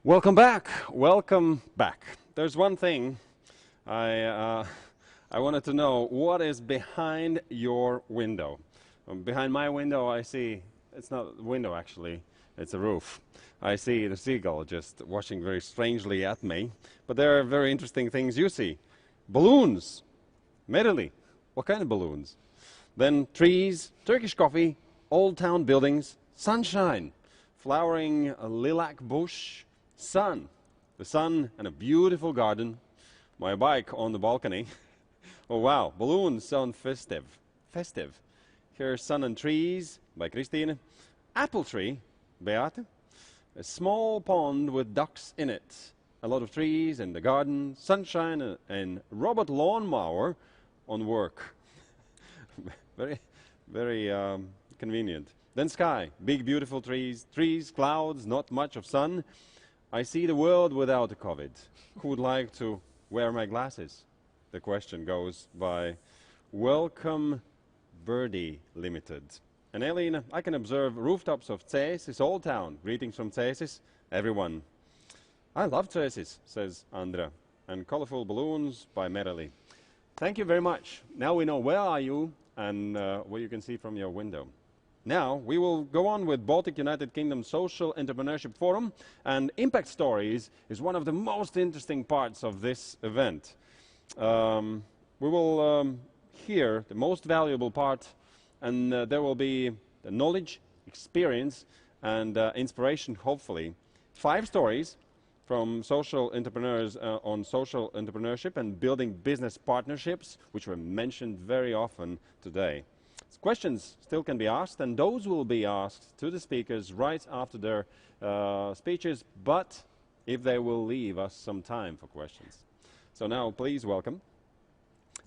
Welcome back. Welcome back. There's one thing I wanted to know. What is behind your window? Behind my window, I see it's not a window actually. It's a roof. I see the seagull just watching very strangely at me. But there are very interesting things you see. Balloons. Merely. What kind of balloons? Then trees, Turkish coffee, old town buildings, sunshine, flowering lilac bush, sun, the sun and a beautiful garden, my bike on the balcony. Oh wow, balloons sound festive. Festive. Here's Sun and Trees by Christine, apple tree, Beate, a small pond with ducks in it, a lot of trees in the garden, sunshine and robot lawnmower on work. Very convenient. Then sky, big beautiful trees, clouds, not much of sun. I see the world without the COVID. Who would like to wear my glasses? The question goes by Welcome Birdie Limited. And Elina, I can observe rooftops of Cesis, Old Town. Greetings from Cesis, everyone. I love Cesis, says Andra. And colorful balloons by Merely. Thank you very much. Now we know where are you and what you can see from your window. Now, we will go on with Baltic United Kingdom Social Entrepreneurship Forum, and Impact Stories is one of the most interesting parts of this event. We will hear the most valuable part, and there will be the knowledge, experience, and inspiration, hopefully. 5 stories from social entrepreneurs on social entrepreneurship and building business partnerships, which were mentioned very often today. Questions still can be asked, and those will be asked to the speakers right after their speeches, but if they will leave us some time for questions. So now, please welcome.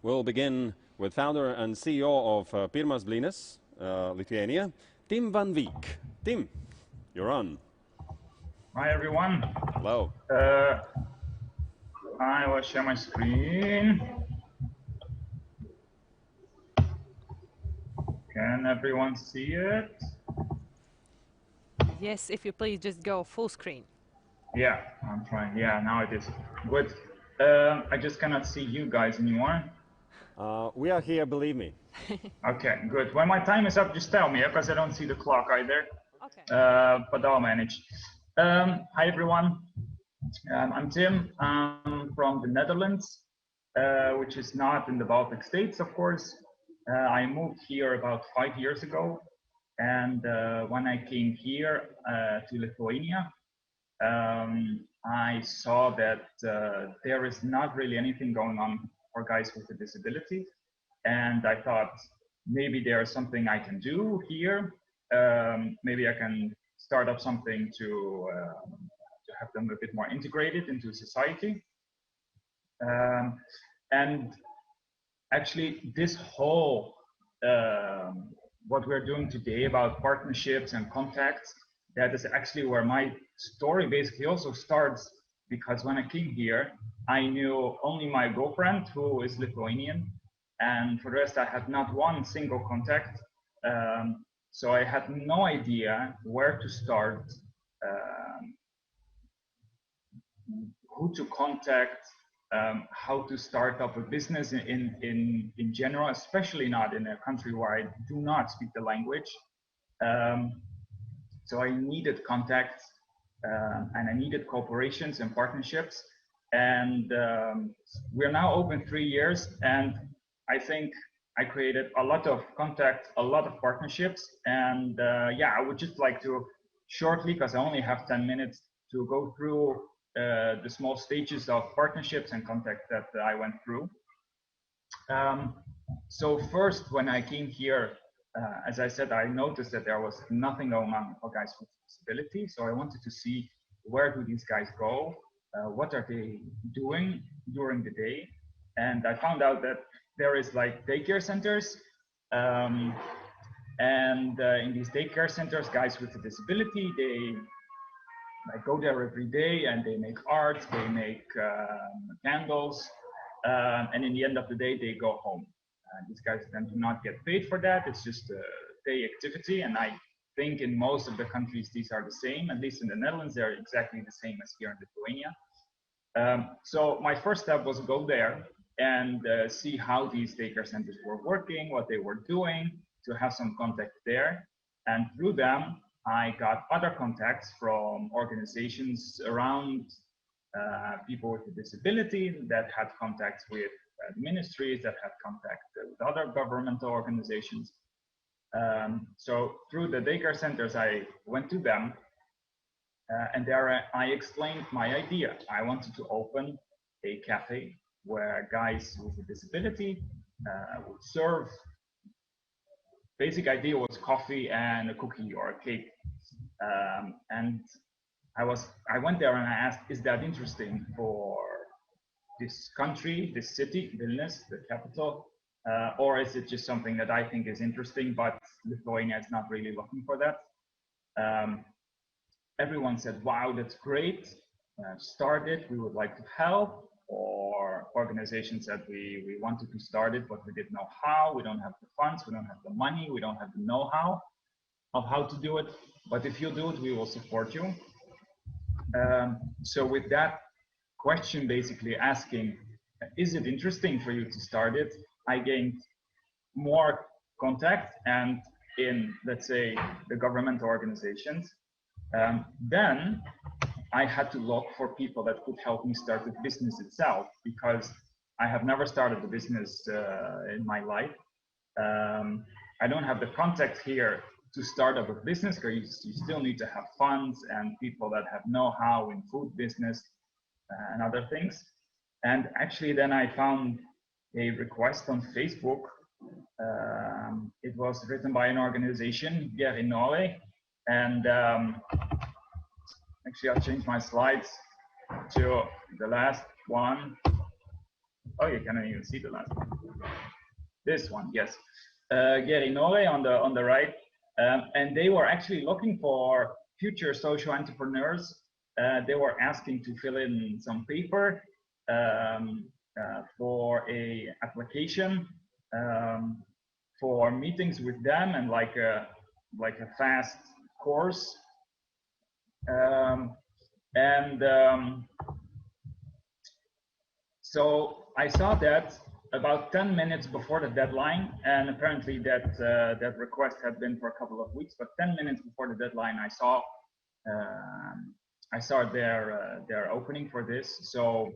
We'll begin with founder and CEO of Pirmas Blinas, Lithuania, Tim van Viek. Tim, you're on. Hi, everyone. Hello. I will share my screen. Can everyone see it? Yes, if you please just go full screen. Yeah, I'm trying. Yeah, now it is. Good. I just cannot see you guys anymore. We are here, believe me. Okay, good. When my time is up, just tell me, because I don't see the clock either. Okay. But I'll manage. Hi, everyone. I'm Tim. I'm from the Netherlands, which is not in the Baltic States, of course. I moved here about 5 years ago, and when I came here to Lithuania, I saw that there is not really anything going on for guys with a disability, and I thought maybe there's something I can do here. Maybe I can start up something to have them a bit more integrated into society. And actually, this whole what we're doing today about partnerships and contacts, that is actually where my story basically also starts, because when I came here, I knew only my girlfriend, who is Lithuanian, and for the rest, I had not one single contact. So I had no idea where to start, who to contact, how to start up a business in general, especially not in a country where I do not speak the language. So I needed contacts, and I needed cooperations and partnerships. And we're now open 3 years, and I think I created a lot of contacts, a lot of partnerships. And yeah, I would just like to shortly, because I only have 10 minutes, to go through the small stages of partnerships and contact that I went through. So first, when I came here, as I said, I noticed that there was nothing going on for guys with disability. So I wanted to see, where do these guys go? What are they doing during the day? And I found out that there is like daycare centers. And in these daycare centers, guys with a disability, they go there every day, and they make art, they make candles, and in the end of the day, they go home. These guys then do not get paid for that. It's just a day activity, and I think in most of the countries these are the same. At least in the Netherlands, they're exactly the same as here in Lithuania. So my first step was go there and see how these daycare centers were working, what they were doing, to have some contact there. And through them, I got other contacts from organizations around people with a disability that had contacts with ministries, that had contact with other governmental organizations. So through the daycare centers, I went to them and there I explained my idea. I wanted to open a cafe where guys with a disability would serve. Basic idea was coffee and a cookie or a cake. And I went there and I asked, is that interesting for this country, this city, Vilnius, the capital, or is it just something that I think is interesting, but Lithuania is not really looking for that? Everyone said, wow, that's great, start it, we would like to help. Or organizations said, we wanted to start it, but we didn't know how, we don't have the funds, we don't have the money, we don't have the know-how of how to do it, but if you do it, we will support you. So with that question basically asking, is it interesting for you to start it? I gained more contact and in, let's say, the governmental organizations. Then I had to look for people that could help me start the business itself, because I have never started a business in my life. I don't have the contact here to start up a business, because you still need to have funds and people that have know-how in food business and other things. And actually then I found a request on Facebook. It was written by an organization, Gerinole, and actually I'll change my slides to the last one. Oh, you cannot even see the last one. This one, yes. Gerinole on the right. And they were actually looking for future social entrepreneurs. They were asking to fill in some paper for a application for meetings with them and like a fast course. So I saw that about 10 minutes before the deadline, and apparently that request had been for a couple of weeks, but 10 minutes before the deadline, I saw their opening for this. So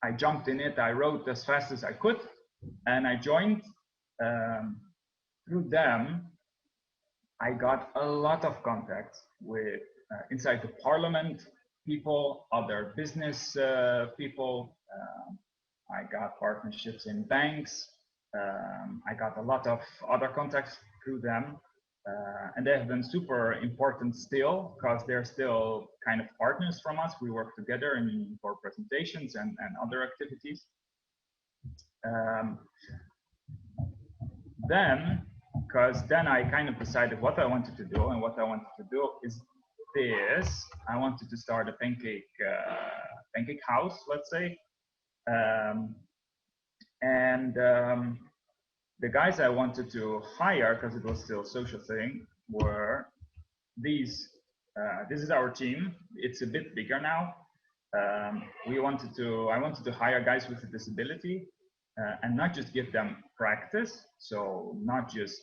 I jumped in it, I wrote as fast as I could, and I joined. Through them, I got a lot of contacts with inside the parliament people, other business people. I got partnerships in banks. I got a lot of other contacts through them. And they have been super important still, because they're still kind of partners from us. We work together for presentations and other activities. Then I kind of decided what I wanted to do, and what I wanted to do is this. I wanted to start a pancake house, let's say. The guys I wanted to hire, because it was still a social thing, were these. This is our team. It's a bit bigger now. I wanted to hire guys with a disability, and not just give them practice, so not just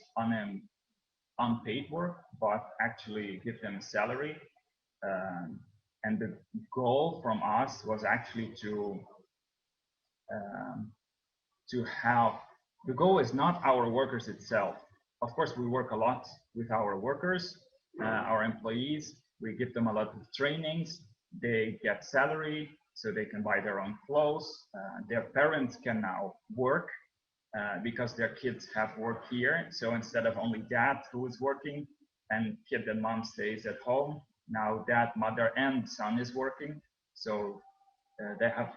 unpaid work, but actually give them a salary. And the goal from us was actually to have, the goal is not our workers itself. Of course, we work a lot with our workers, our employees. We give them a lot of trainings. They get salary, so they can buy their own clothes. Their parents can now work because their kids have work here. So instead of only dad who is working and kid and mom stays at home, now dad, mother, and son is working. So they have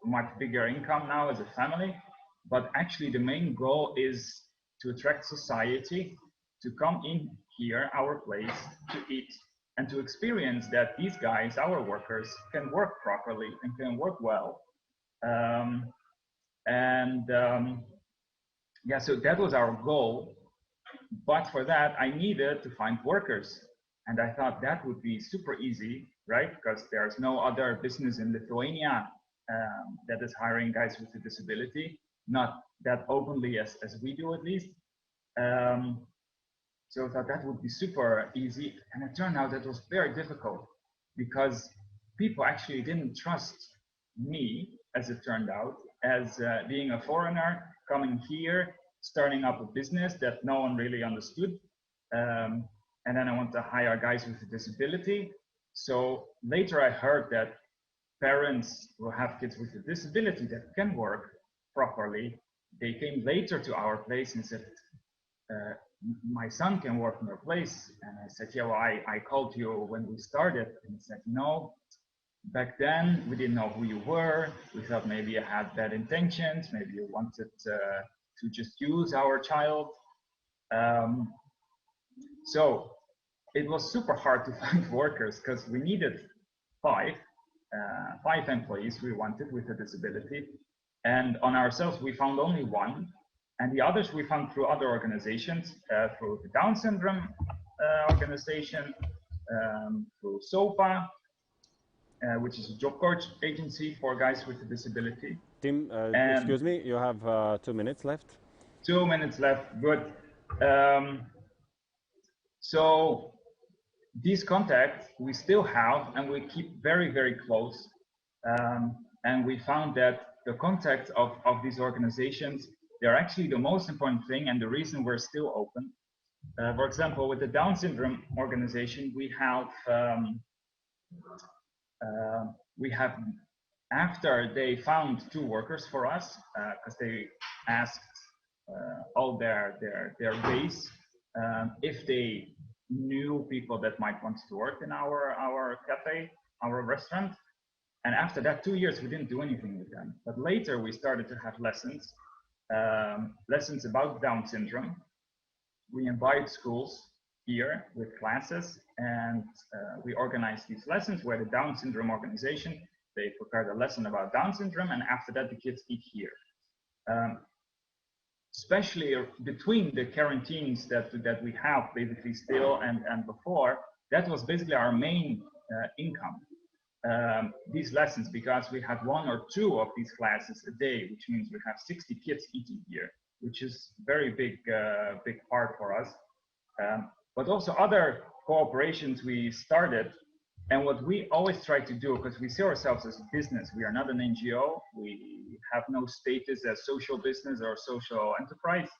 much bigger income now as a family. But actually the main goal is to attract society to come in here, our place, to eat and to experience that these guys, our workers, can work properly and can work well. Yeah, so that was our goal. But for that, I needed to find workers. And I thought that would be super easy, right? Because there's no other business in Lithuania that is hiring guys with a disability, not that openly as we do at least. So I thought that would be super easy. And it turned out that was very difficult because people actually didn't trust me, as it turned out, as being a foreigner coming here, starting up a business that no one really understood. And then I want to hire guys with a disability. So later I heard that parents who have kids with a disability that can work properly, they came later to our place and said, my son can work in your place. And I said, yeah, well, I called you when we started. And he said, no, back then we didn't know who you were. We thought maybe you had bad intentions. Maybe you wanted to just use our child. So it was super hard to find workers because we needed five employees we wanted with a disability. And on ourselves, we found only one. And the others we found through other organizations, through the Down syndrome organization, through SOPA, which is a job coach agency for guys with a disability. Tim, excuse me, you have 2 minutes left. 2 minutes left, good. So these contacts we still have and we keep very, very close. And we found that the contacts of these organizations, they're actually the most important thing and the reason we're still open. For example, with the Down syndrome organization, we have after they found 2 workers for us, because they asked all their base if they knew people that might want to work in our cafe, our restaurant. And after that 2 years, we didn't do anything with them. But later we started to have lessons about Down syndrome. We invite schools here with classes and we organize these lessons where the Down syndrome organization, they prepared a lesson about Down syndrome and after that the kids eat here. Especially between the quarantines that we have basically still and before, that was basically our main income. These lessons, because we had 1 or 2 of these classes a day, which means we have 60 kids eating here, which is very big part for us. But also other cooperations we started. And what we always try to do, because we see ourselves as a business, we are not an NGO, we have no status as social business or social enterprise.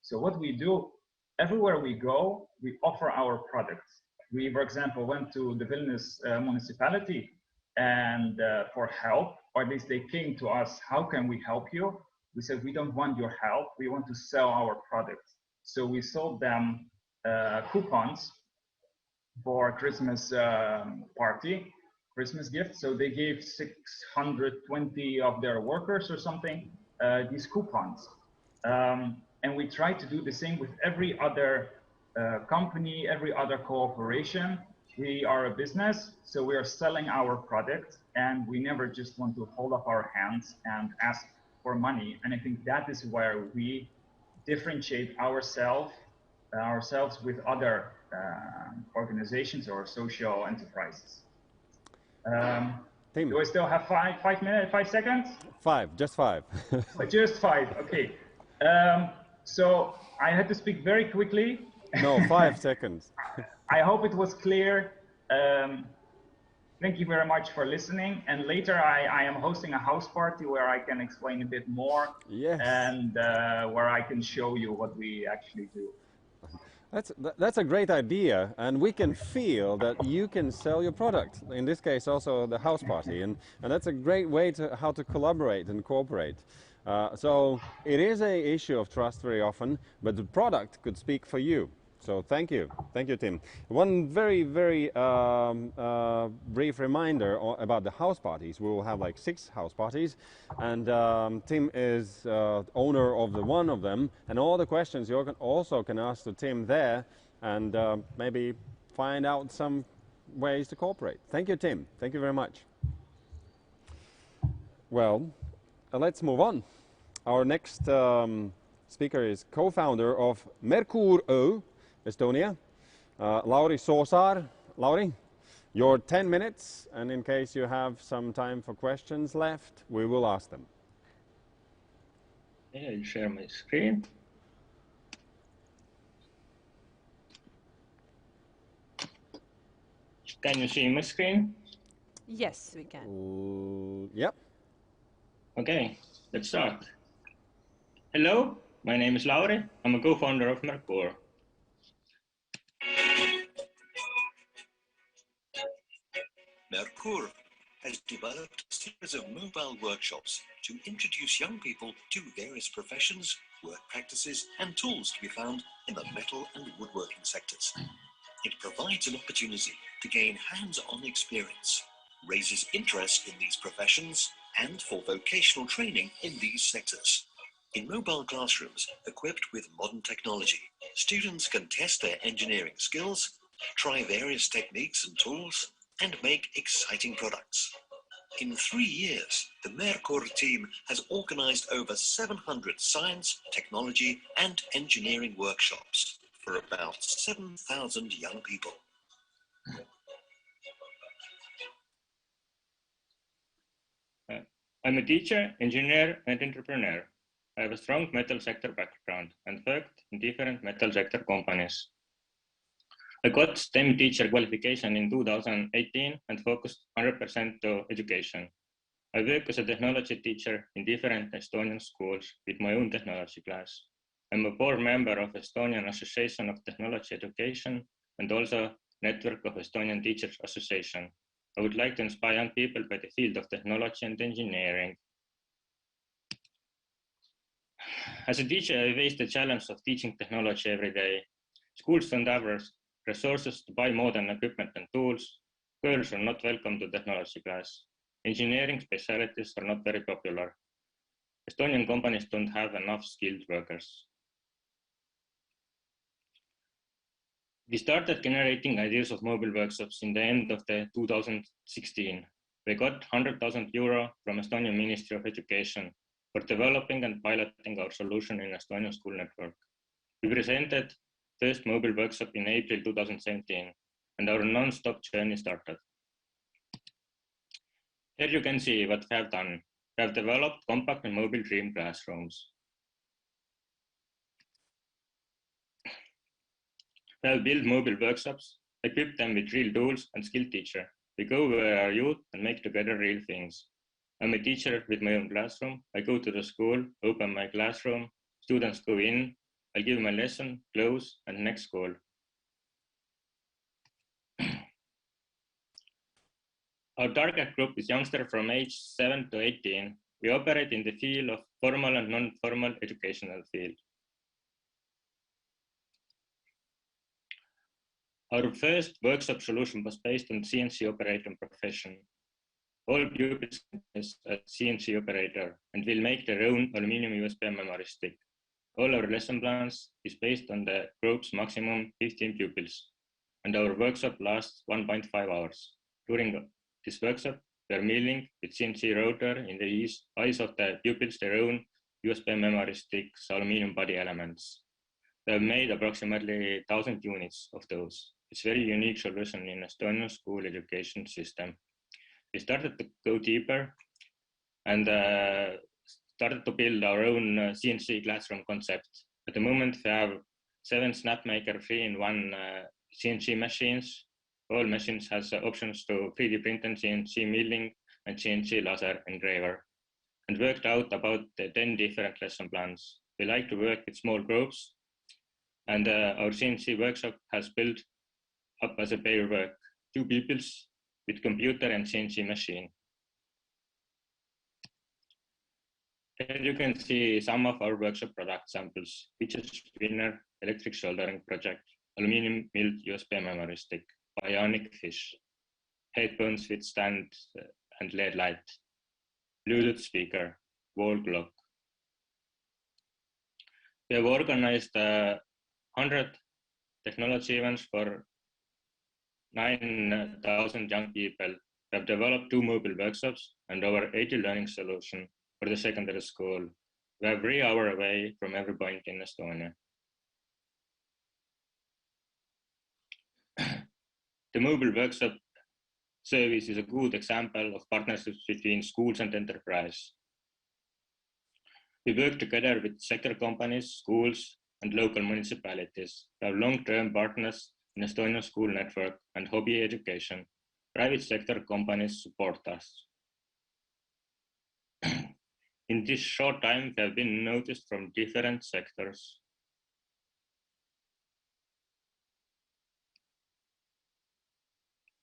So what we do, everywhere we go, we offer our products. We, for example, went to the Vilnius municipality and for help, or at least they came to us, how can we help you? We said, we don't want your help, we want to sell our products. So we sold them coupons for Christmas party, Christmas gift. So they gave 620 of their workers or something these coupons. And we try to do the same with every other company, every other cooperation. We are a business, so we are selling our product and we never just want to hold up our hands and ask for money. And I think that is where we differentiate ourselves with other organizations or social enterprises. Do I still have 5 minutes, 5 seconds? 5, just 5. Just 5, okay. So I had to speak very quickly. No, 5 seconds. I hope it was clear. Thank you very much for listening. And later I am hosting a house party where I can explain a bit more. Yes. And where I can show you what we actually do. That's a great idea, and we can feel that you can sell your product. In this case, also the house party, and that's a great way to how to collaborate and cooperate. So it is an issue of trust very often, but the product could speak for you. So thank you, Tim. One very brief reminder about the house parties. We will have like 6 house parties, and Tim is owner of one of them. And all the questions you also can ask to Tim there, and maybe find out some ways to cooperate. Thank you, Tim. Thank you very much. Well, let's move on. Our next speaker is co-founder of Merkur O, Estonia, Lauri Soosaar. Lauri, your 10 minutes, and in case you have some time for questions left, we will ask them. I'll share my screen. Can you see my screen? Yes, we can. Yep. Okay, let's start. Hello, my name is Lauri. I'm a co-founder of Merkur. Merkur has developed a series of mobile workshops to introduce young people to various professions, work practices, and tools to be found in the metal and woodworking sectors. It provides an opportunity to gain hands-on experience, raises interest in these professions, and for vocational training in these sectors. In mobile classrooms equipped with modern technology, students can test their engineering skills, try various techniques and tools, and make exciting products. In 3 years, the Merkur team has organized over 700 science, technology, and engineering workshops for about 7,000 young people. I'm a teacher, engineer, and entrepreneur. I have a strong metal sector background and worked in different metal sector companies. I got STEM teacher qualification in 2018 and focused 100% to education. I work as a technology teacher in different Estonian schools with my own technology class. I'm a board member of Estonian Association of Technology Education and also Network of Estonian Teachers Association. I would like to inspire young people by the field of technology and engineering. As a teacher, I face the challenge of teaching technology every day. Schools don't have resources to buy modern equipment and tools. Girls are not welcome to technology class. Engineering specialties are not very popular. Estonian companies don't have enough skilled workers. We started generating ideas of mobile workshops in the end of 2016. We got €100,000 from Estonian Ministry of Education for developing and piloting our solution in Estonian school network. We presented first mobile workshop in April 2017, and our non-stop journey started. Here you can see what we have done. We have developed compact and mobile dream classrooms. We have built mobile workshops, equipped them with real tools and skilled teacher. We go where our youth and make together real things. I'm a teacher with my own classroom. I go to the school, open my classroom, students go in, I give my lesson, close, and next school. Our target group is youngsters from age 7 to 18. We operate in the field of formal and non-formal educational field. Our first workshop solution was based on CNC operator profession. All pupils is a CNC operator and will make their own aluminum USB memory stick. All our lesson plans is based on the group's maximum 15 pupils, and our workshop lasts 1.5 hours. During this workshop, we are milling with CNC router in the eyes of the pupils their own USB memory sticks, aluminum body elements. We have made approximately 1,000 units of those. It's a very unique solution in Estonian school education system. We started to go deeper and started to build our own CNC classroom concept. At the moment, we have 7 SnapMaker 3-in-1 CNC machines. All machines has options to 3D print and CNC milling and CNC laser engraver, and worked out about 10 different lesson plans. We like to work with small groups, and our CNC workshop has built up as a pair work, 2 pupils with computer and CNC machine. Here you can see some of our workshop product samples: fidget spinner, electric soldering project, aluminum milled USB memory stick, bionic fish, headphones with stand and LED light, Bluetooth speaker, wall clock. We have organized 100 technology events for 9,000 young people. We have developed 2 mobile workshops and over 80 learning solutions for the secondary school. We are 3 hours away from every point in Estonia. The mobile workshop service is a good example of partnerships between schools and enterprise. We work together with sector companies, schools, and local municipalities. We have long-term partners in Estonian school network and hobby education. Private sector companies support us. In this short time, we have been noticed from different sectors.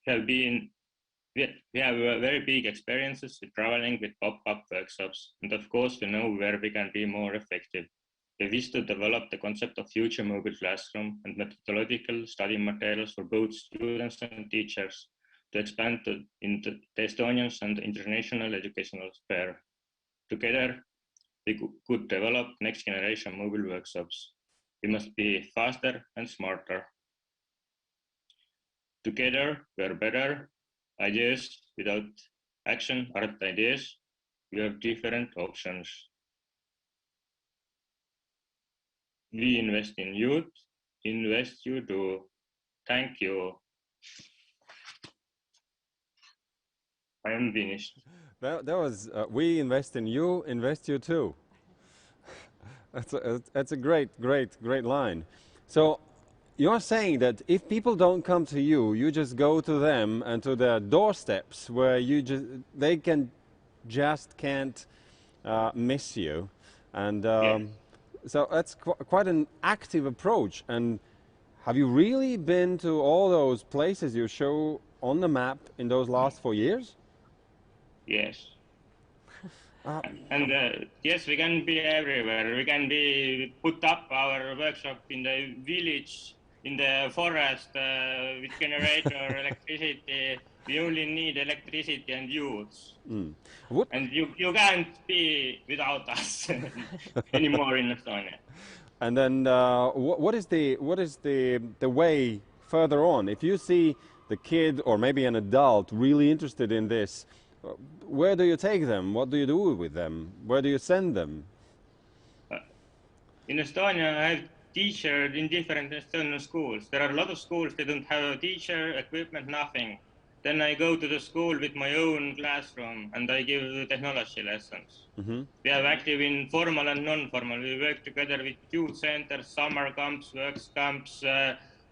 We have very big experiences with traveling with pop-up workshops, and of course we know where we can be more effective. We wish to develop the concept of future mobile classroom and methodological study materials for both students and teachers to expand into the Estonian and international educational sphere. Together, we could develop next generation mobile workshops. We must be faster and smarter. Together, we are better. Ideas without action aren't ideas. We have different options. We invest in youth, invest you do. Thank you. I am finished. That was, we invest in you, invest you too. That's a great line. So you're saying that if people don't come to you, you just go to them and to their doorsteps where they can't miss you. And so that's quite an active approach. And have you really been to all those places you show on the map in those last 4 years? Yes. Yes, we can be everywhere. We can put up our workshop in the village, in the forest, with generator, electricity. We only need electricity and youths. And you can't be without us anymore in Estonia. And then what is the way further on? If you see the kid or maybe an adult really interested in this, where do you take them? What do you do with them? Where do you send them? In Estonia, I have teachers in different Estonian schools. There are a lot of schools that don't have a teacher, equipment, nothing. Then I go to the school with my own classroom and I give technology lessons. We are active in formal and non-formal. We work together with youth centers, summer camps, works camps.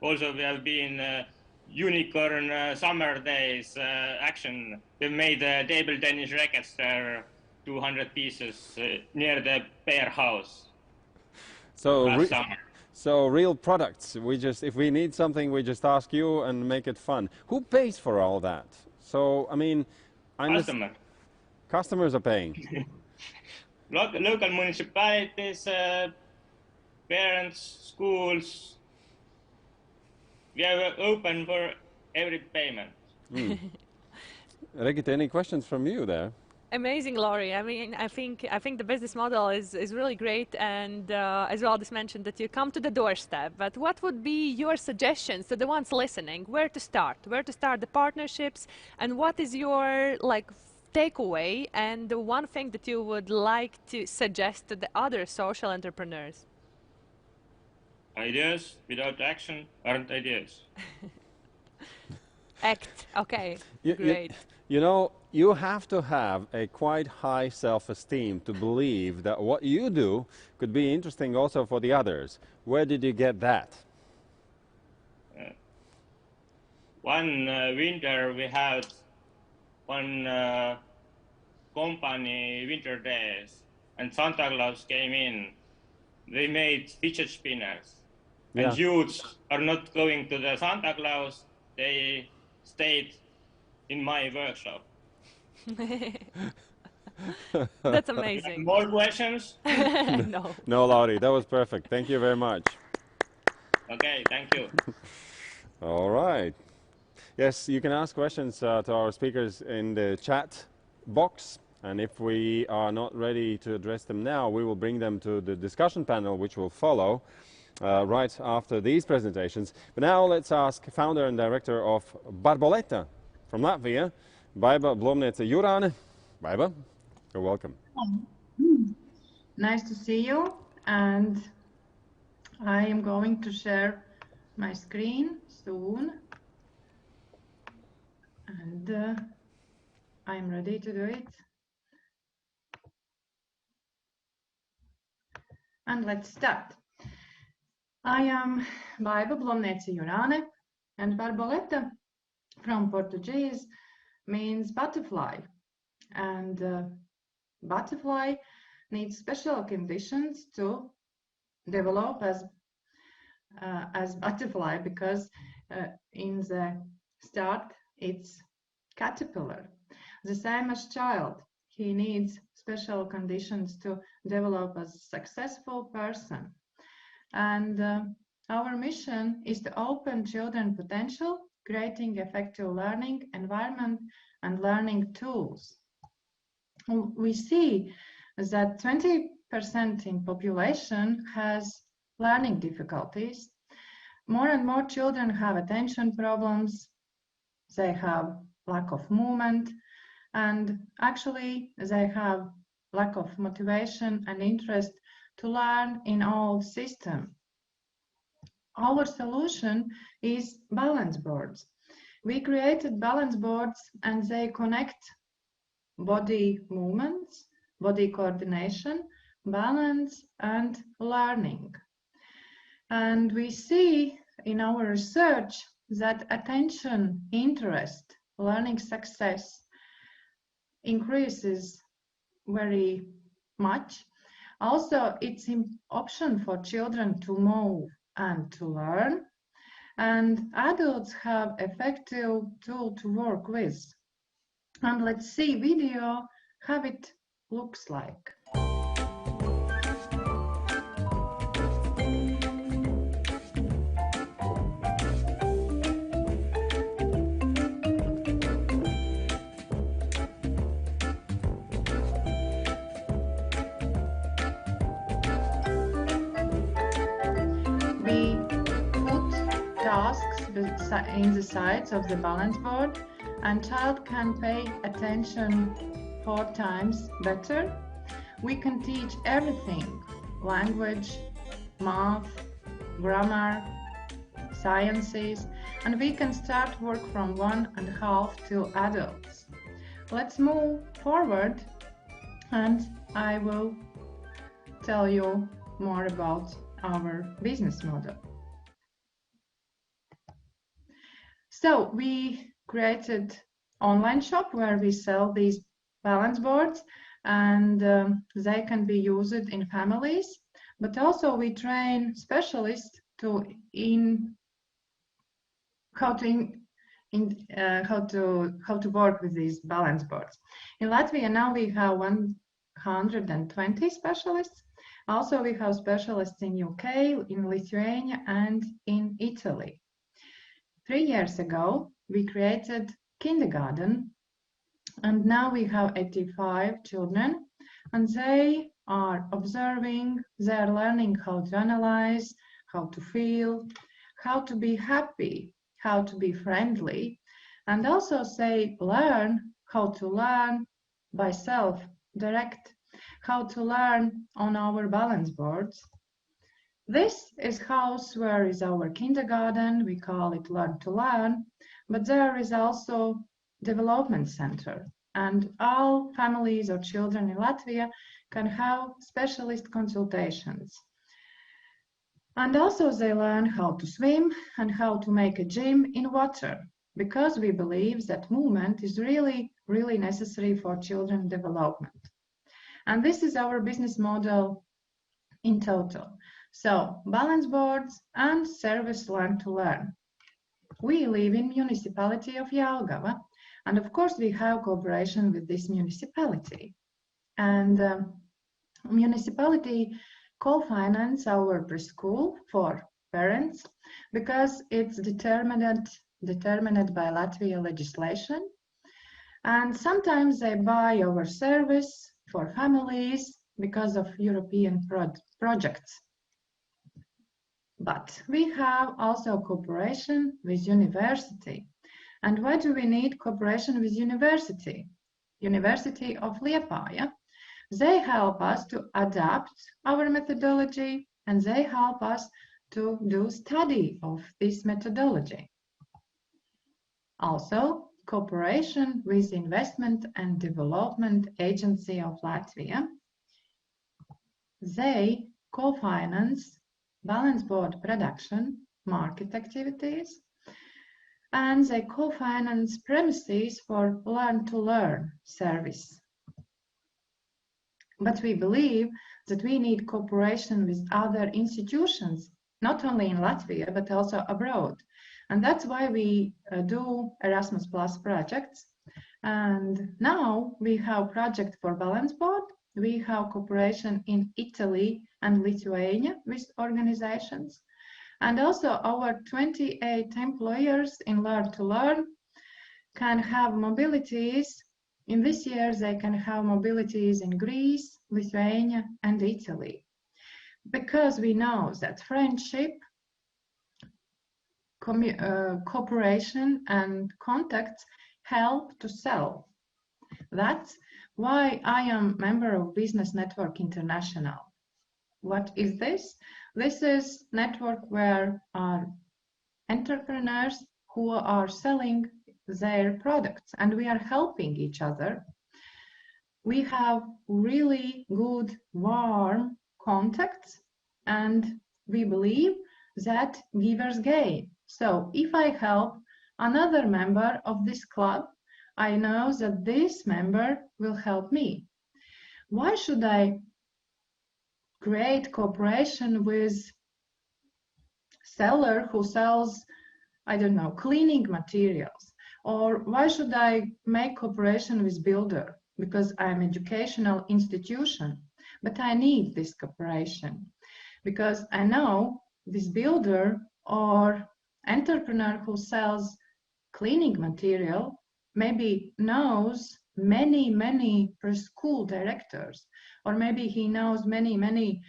Also, we have been unicorn summer days action. We made table tennis rackets there, 200 pieces near the bear house. So real products. If we need something, we just ask you and make it fun. Who pays for all that? So I mean, customers are paying. Local municipalities, parents, schools. We are open for every payment. Regita, any questions from you there? Amazing, Laurie. I mean, I think the business model is really great, and as Valdis mentioned, that you come to the doorstep. But what would be your suggestions to the ones listening? Where to start the partnerships, and what is your takeaway and the one thing that you would like to suggest to the other social entrepreneurs? Ideas without action aren't ideas. Act. Okay. Great. You know, you have to have a quite high self-esteem to believe that what you do could be interesting also for the others. Where did you get that? One winter we had one company winter days, and Santa Claus came in. They made fidget spinners. And youths are not going to the Santa Claus, they stayed in my workshop. That's amazing. More questions? No. No, Laurie, that was perfect. Thank you very much. Okay, thank you. All right. Yes, you can ask questions to our speakers in the chat box. And if we are not ready to address them now, we will bring them to the discussion panel, which will follow right after these presentations. But now let's ask founder and director of Barboleta from Latvia, Baiba Blomniece Jurāne. Baiba, you're welcome. Nice to see you, and I am going to share my screen soon, and I'm ready to do it. And let's start. I am Baiva Blomniece Jurāne, and Barboleta from Portuguese means butterfly, and butterfly needs special conditions to develop as butterfly, because in the start it's caterpillar. The same as child, he needs special conditions to develop as a successful person. And our mission is to open children potential, creating effective learning environment and learning tools. We see that 20% in population has learning difficulties. More and more children have attention problems. They have lack of movement, and actually they have lack of motivation and interest to learn in all systems. Our solution is balance boards. We created balance boards, and they connect body movements, body coordination, balance, and learning. And we see in our research that attention, interest, learning success increases very much. Also, it's an option for children to move and to learn, and adults have effective tool to work with. And let's see video how it looks like. We put tasks in the sides of the balance board, and child can pay attention 4 times better. We can teach everything: language, math, grammar, sciences, and we can start work from 1.5 to adults. Let's move forward, and I will tell you more about our business model. So we created online shop where we sell these balance boards, and they can be used in families, but also we train specialists how to work with these balance boards. In Latvia now we have 120 specialists. Also we have specialists in UK, in Lithuania, and in Italy. 3 years ago we created kindergarten, and now we have 85 children, and they are observing, they are learning how to analyze, how to feel, how to be happy, how to be friendly, and also they learn how to learn by self-direct, how to learn on our balance boards. This is house where is our kindergarten, we call it Learn to Learn, but there is also development center, and all families or children in Latvia can have specialist consultations. And also they learn how to swim and how to make a gym in water, because we believe that movement is really, really necessary for children development. And this is our business model in total. So balance boards and service Learn to Learn. We live in municipality of Jelgava, and of course we have cooperation with this municipality. And municipality co-finance our preschool for parents because it's determined by Latvia legislation. And sometimes they buy our service for families because of European projects. But we have also cooperation with university. And why do we need cooperation with university? University of Liepāja, They help us to adapt our methodology, and they help us to do study of this methodology. Also, cooperation with Investment and Development Agency of Latvia. They co-finance balance board production, market activities, and they co-finance premises for learn-to-learn service. But we believe that we need cooperation with other institutions, not only in Latvia, but also abroad. And that's why we do Erasmus Plus projects. And now we have project for balance board. We have cooperation in Italy and Lithuania with organizations. And also our 28 employers in Learn to Learn can have mobilities. In this year, they can have mobilities in Greece, Lithuania, and Italy. Because we know that friendship, cooperation, and contacts help to sell. That's why I am a member of Business Network International. What is this? This is a network where are entrepreneurs who are selling their products, and we are helping each other. We have really good, warm contacts, and we believe that givers gain. So if I help another member of this club, I know that this member will help me. Why should I create cooperation with seller who sells, I don't know, cleaning materials? Or why should I make cooperation with builder? Because I'm an educational institution, but I need this cooperation because I know this builder or entrepreneur who sells cleaning material maybe knows many school directors, or maybe he knows many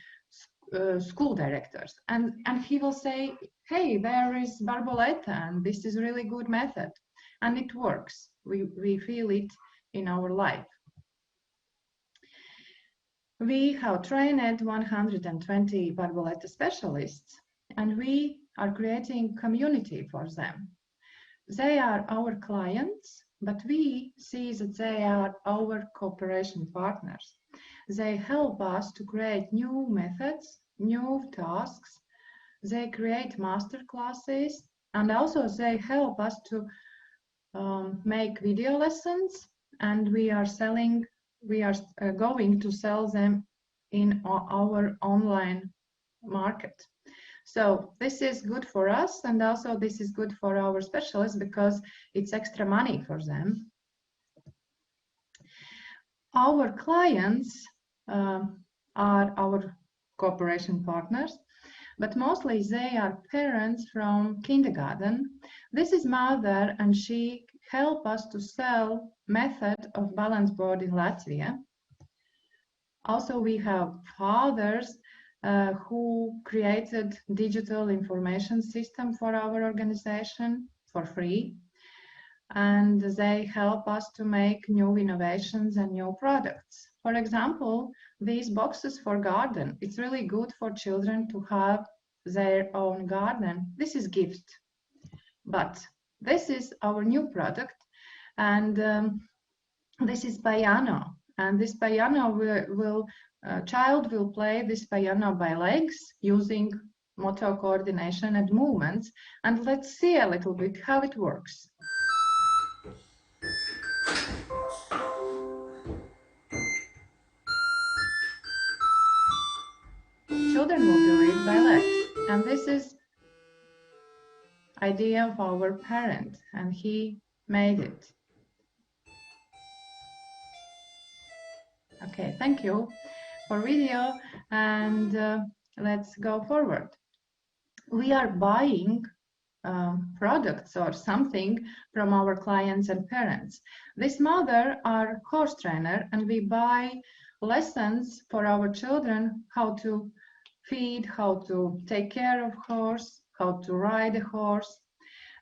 school directors, and he will say, hey, there is Barboletta, and this is really good method, and it works. We feel it in our life. We have trained 120 Barboletta specialists, and we are creating community for them. They are our clients, but we see that they are our cooperation partners. They help us to create new methods, new tasks. They create master classes, and also they help us to make video lessons, and we are going to sell them in our online market. So this is good for us, and also this is good for our specialists because it's extra money for them. Our clients are our cooperation partners, but mostly they are parents from kindergarten. This is mother, and she help us to sell method of balance board in Latvia. Also, we have fathers who created digital information system for our organization for free, and they help us to make new innovations and new products. For example, these boxes for garden, it's really good for children to have their own garden. This is gift, but this is our new product, and this is piano, and this piano child will play this piano by legs using motor coordination and movements, and let's see a little bit how it works. Children will do it by legs, and this is idea of our parent, and he made it. Okay, thank you for video, and let's go forward. We are buying products or something from our clients and parents. This mother are horse trainer, and we buy lessons for our children, how to feed, how to take care of horse, how to ride a horse.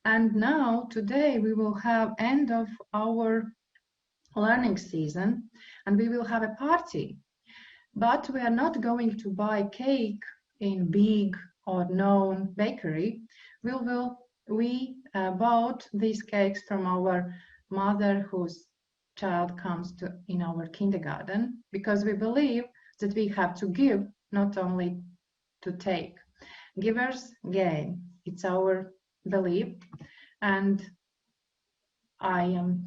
And now today we will have end of our learning season, and we will have a party But we are not going to buy cake in big or known bakery. We bought these cakes from our mother whose child comes to in our kindergarten, because we believe that we have to give, not only to take. Givers gain. It's our belief, and I am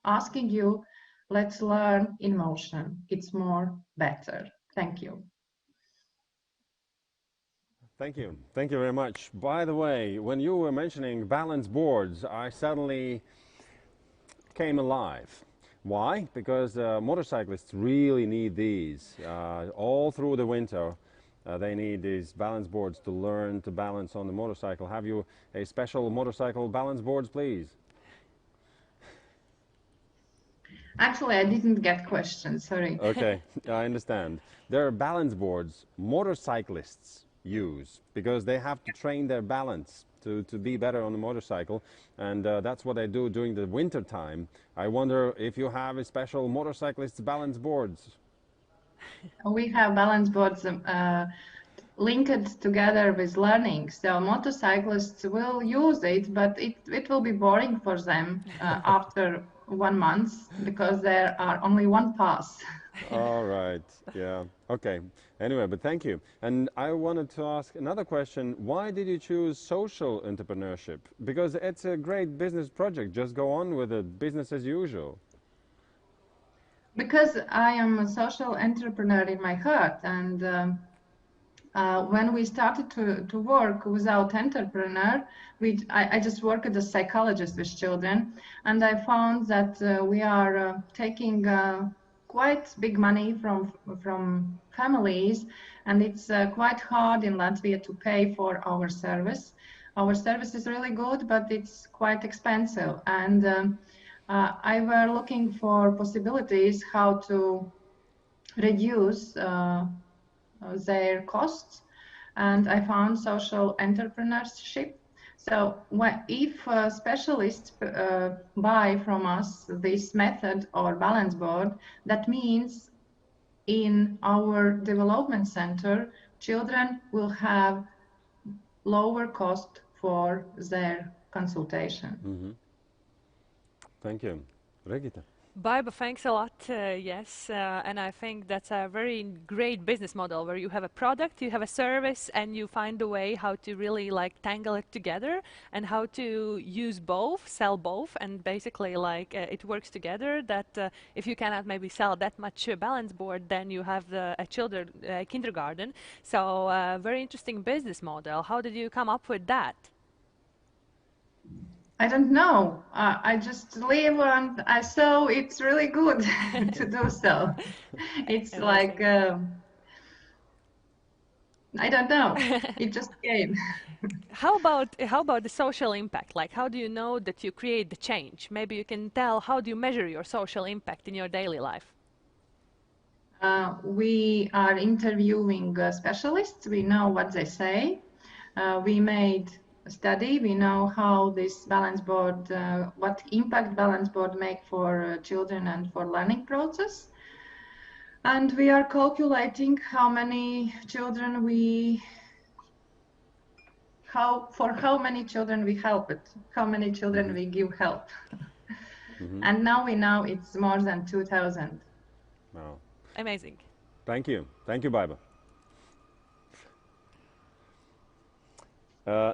asking you, let's learn in motion. It's more better. Thank you. Thank you. Thank you very much. By the way, when you were mentioning balance boards, I suddenly came alive. Why? Because motorcyclists really need these all through the winter. They need these balance boards to learn to balance on the motorcycle. Have you a special motorcycle balance boards, please? Actually, I didn't get questions, sorry. Okay, I understand. There are balance boards motorcyclists use because they have to train their balance to be better on the motorcycle, and that's what they do during the winter time. I wonder if you have a special motorcyclists balance boards. We have balance boards linked together with learning, so motorcyclists will use it, but it will be boring for them after 1 month, because there are only one pass. All right, yeah, okay. Anyway, but thank you. And I wanted to ask another question. Why did you choose social entrepreneurship? Because it's a great business project. Just go on with it, business as usual. Because I am a social entrepreneur in my heart, and when we started to work without entrepreneur, I just work as a psychologist with children, and I found that we are taking quite big money from families, and it's quite hard in Latvia to pay for our service. Our service is really good, but it's quite expensive, and I were looking for possibilities how to reduce their costs, and I found social entrepreneurship. So if specialists buy from us this method or balance board, that means in our development center, children will have lower cost for their consultation. Mm-hmm. Thank you. Regita. Baiba, thanks a lot. Yes, and I think that's a very great business model where you have a product, you have a service, and you find a way how to really like tangle it together and how to use both, sell both, and basically like it works together. That if you cannot maybe sell that much balance board, then you have a kindergarten. So very interesting business model. How did you come up with that? I don't know. I just live and I saw it's really good to do so. It's like, I don't know. It just came. How about the social impact? Like, how do you know that you create the change? Maybe you can tell, how do you measure your social impact in your daily life? We are interviewing specialists. We know what they say. We made study. We know how this balance board, what impact balance board make for children and for learning process. And we are calculating how many children for how many children we help it, how many children we give help. And now we know it's more than 2,000. Wow. Amazing. Thank you. Thank you, Baiba.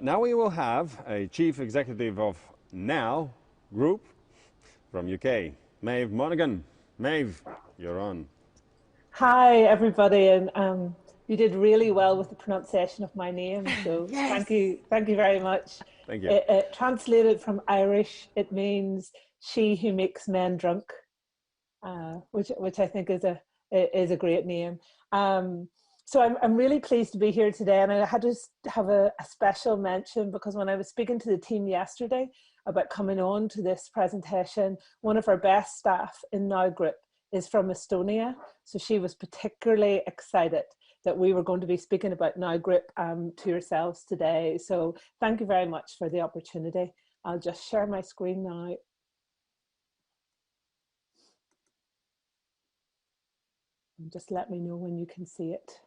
Now we will have a chief executive of Now Group from UK, Maeve Monaghan. Maeve, you're on. Hi, everybody, and you did really well with the pronunciation of my name, so yes. Thank you very much. Thank you. Translated from Irish, it means "she who makes men drunk," which I think is a great name. So I'm really pleased to be here today, and I had to have a special mention because when I was speaking to the team yesterday about coming on to this presentation, one of our best staff in Now Group is from Estonia, so she was particularly excited that we were going to be speaking about Now Group to yourselves today. So thank you very much for the opportunity. I'll just share my screen now. And just let me know when you can see it.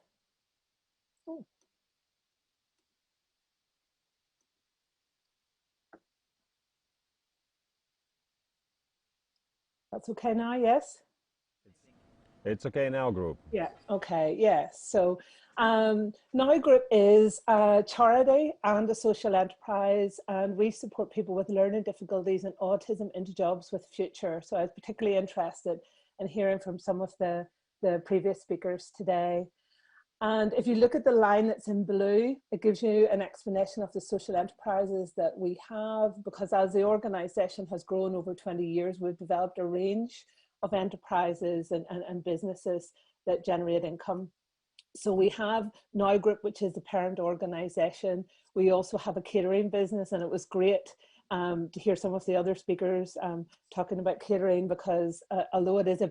Oh. That's okay now, yes? It's okay now, group. Yeah, okay, yes. So Now Group is a charity and a social enterprise, and we support people with learning difficulties and autism into jobs with future. So I was particularly interested in hearing from some of the previous speakers today. And if you look at the line that's in blue, it gives you an explanation of the social enterprises that we have, because as the organisation has grown over 20 years, we've developed a range of enterprises and businesses that generate income. So we have Now Group, which is the parent organisation. We also have a catering business, and it was great to hear some of the other speakers talking about catering, because although it is a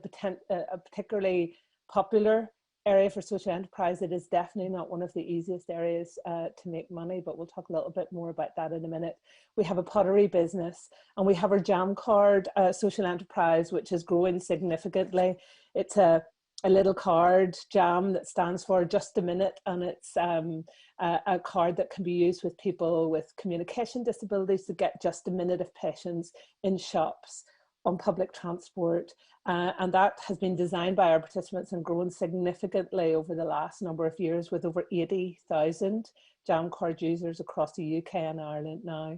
particularly popular area for social enterprise, it is definitely not one of the easiest areas to make money, but we'll talk a little bit more about that in a minute. We have a pottery business, and we have our jam card social enterprise, which is growing significantly. It's a little card, jam, that stands for just a minute, and it's a card that can be used with people with communication disabilities to get just a minute of patience in shops, on public transport, and that has been designed by our participants and grown significantly over the last number of years, with over 80,000 jam card users across the UK and Ireland now.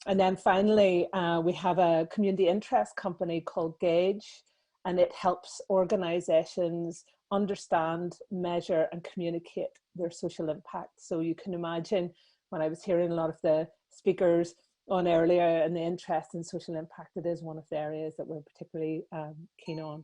And then finally, we have a community interest company called Gauge, and it helps organisations understand, measure and communicate their social impact. So you can imagine, when I was hearing a lot of the speakers on earlier and the interest in social impact, it is one of the areas that we're particularly keen on.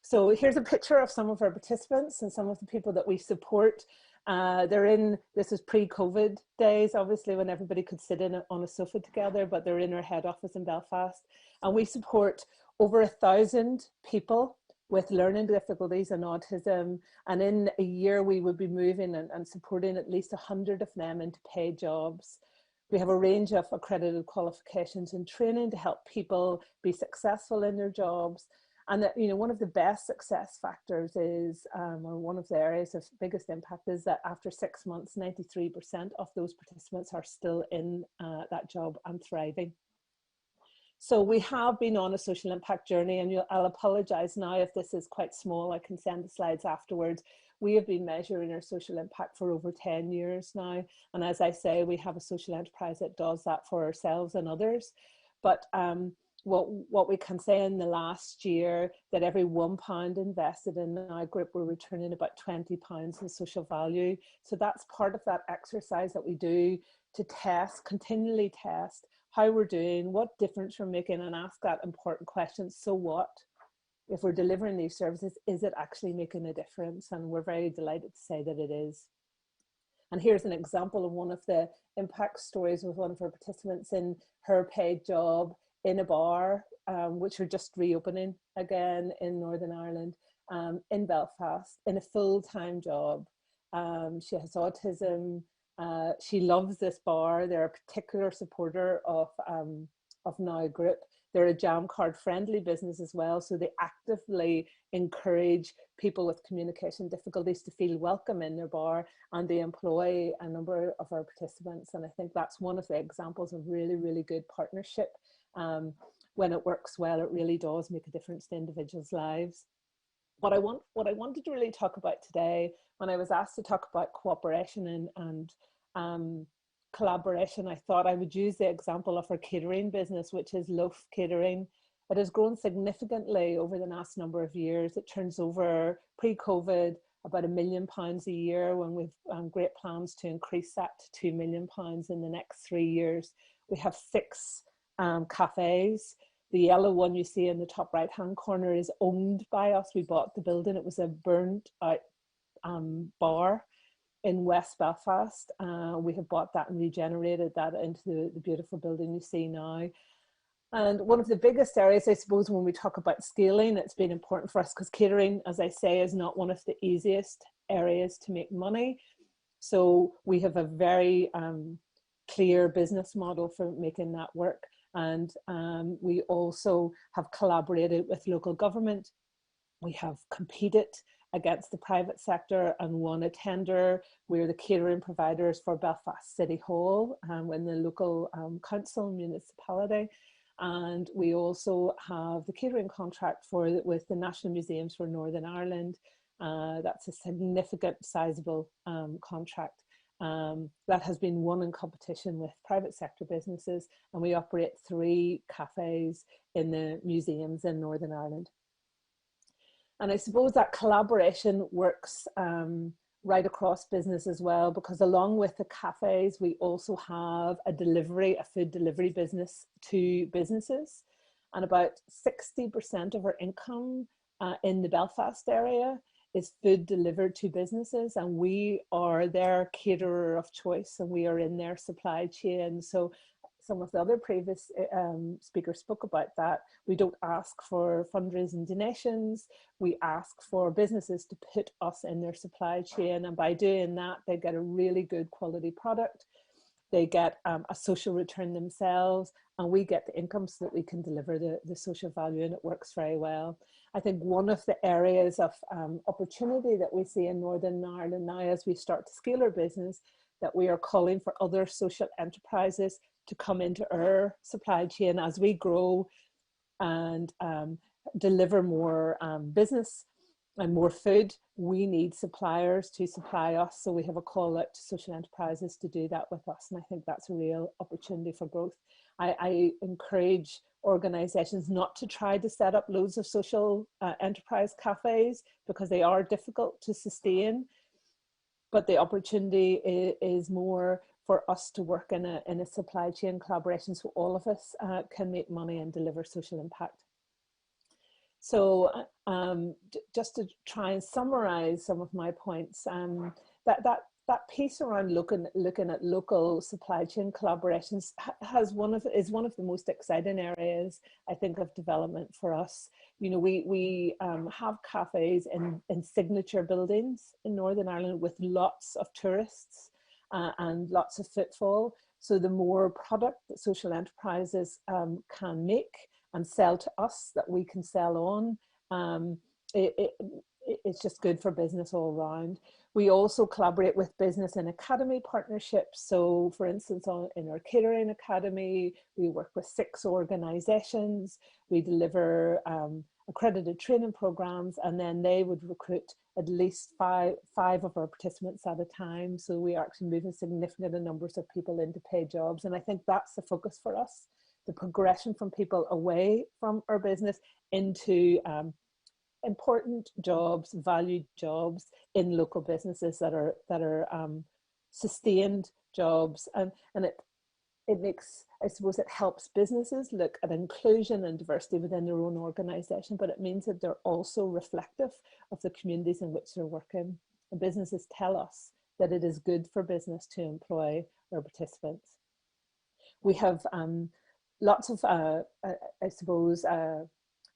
So here's a picture of some of our participants and some of the people that we support. This is pre-COVID days, obviously, when everybody could sit in on a sofa together, but they're in our head office in Belfast. And we support over 1,000 people with learning difficulties and autism. And in a year, we would be moving and supporting at least 100 of them into paid jobs. We have a range of accredited qualifications and training to help people be successful in their jobs. And that, you know, one of the best success factors is, or one of the areas of biggest impact, is that after 6 months, 93% of those participants are still in that job and thriving. So we have been on a social impact journey, and I'll apologise now if this is quite small. I can send the slides afterwards. We have been measuring our social impact for over 10 years now. And as I say, we have a social enterprise that does that for ourselves and others. But what we can say in the last year, that every £1 invested in Now Group, we're returning about £20 in social value. So that's part of that exercise that we do to test, continually test how we're doing, what difference we're making, and ask that important question: so what? If we're delivering these services, is it actually making a difference? And we're very delighted to say that it is. And here's an example of one of the impact stories with one of our participants in her paid job in a bar, which are just reopening again in Northern Ireland, in Belfast, in a full-time job. She has autism. She loves this bar. They're a particular supporter of Now Group. They're a jam card friendly business as well, so they actively encourage people with communication difficulties to feel welcome in their bar, and they employ a number of our participants. And I think that's one of the examples of really, really good partnership. When it works well, it really does make a difference to individuals' lives. What I wanted to really talk about today, when I was asked to talk about cooperation and collaboration, I thought I would use the example of our catering business, which is Loaf Catering. It has grown significantly over the last number of years. It turns over, pre-COVID, about £1 million a year, when we've great plans to increase that to £2 million in the next 3 years. We have 6 cafes. The yellow one you see in the top right hand corner is owned by us. We bought the building. It was a burnt out bar in West Belfast. We have bought that and regenerated that into the beautiful building you see now. And one of the biggest areas, I suppose, when we talk about scaling, it's been important for us because catering, as I say, is not one of the easiest areas to make money. So we have a very clear business model for making that work. And we also have collaborated with local government We have competed against the private sector and won a tender. We're the catering providers for Belfast City Hall in the local council municipality. And we also have the catering contract with the National Museums for Northern Ireland. That's a significant, sizable contract that has been won in competition with private sector businesses. And we operate 3 cafes in the museums in Northern Ireland. And I suppose that collaboration works right across business as well, because along with the cafes, we also have a food delivery business to businesses. And about 60% of our income in the Belfast area is food delivered to businesses, and we are their caterer of choice, and we are in their supply chain. So some of the other previous speakers spoke about that. We don't ask for fundraising donations. We ask for businesses to put us in their supply chain. And by doing that, they get a really good quality product. They get a social return themselves, and we get the income so that we can deliver the social value, and it works very well. I think one of the areas of opportunity that we see in Northern Ireland now as we start to scale our business, that we are calling for other social enterprises to come into our supply chain as we grow and deliver more business and more food. We need suppliers to supply us, so we have a call out to social enterprises to do that with us, and I think that's a real opportunity for growth. I encourage organisations not to try to set up loads of social enterprise cafes, because they are difficult to sustain, but the opportunity is more for us to work in a supply chain collaboration, so all of us can make money and deliver social impact. So just to try and summarize some of my points, that piece around looking at local supply chain collaborations is one of the most exciting areas, I think, of development for us. You know, we have cafes in signature buildings in Northern Ireland with lots of tourists and lots of footfall. So the more product that social enterprises can make and sell to us that we can sell on, it's just good for business all around. We also collaborate with business and academy partnerships. So for instance, in our catering academy, we work with 6 organizations. We deliver accredited training programs, and then they would recruit at least five of our participants at a time. So we are actually moving significant numbers of people into paid jobs. And I think that's the focus for us, the progression from people away from our business into important jobs, valued jobs in local businesses that are sustained jobs, and it makes, I suppose, it helps businesses look at inclusion and diversity within their own organisation, but it means that they're also reflective of the communities in which they're working. And businesses tell us that it is good for business to employ our participants. We have lots of, I suppose,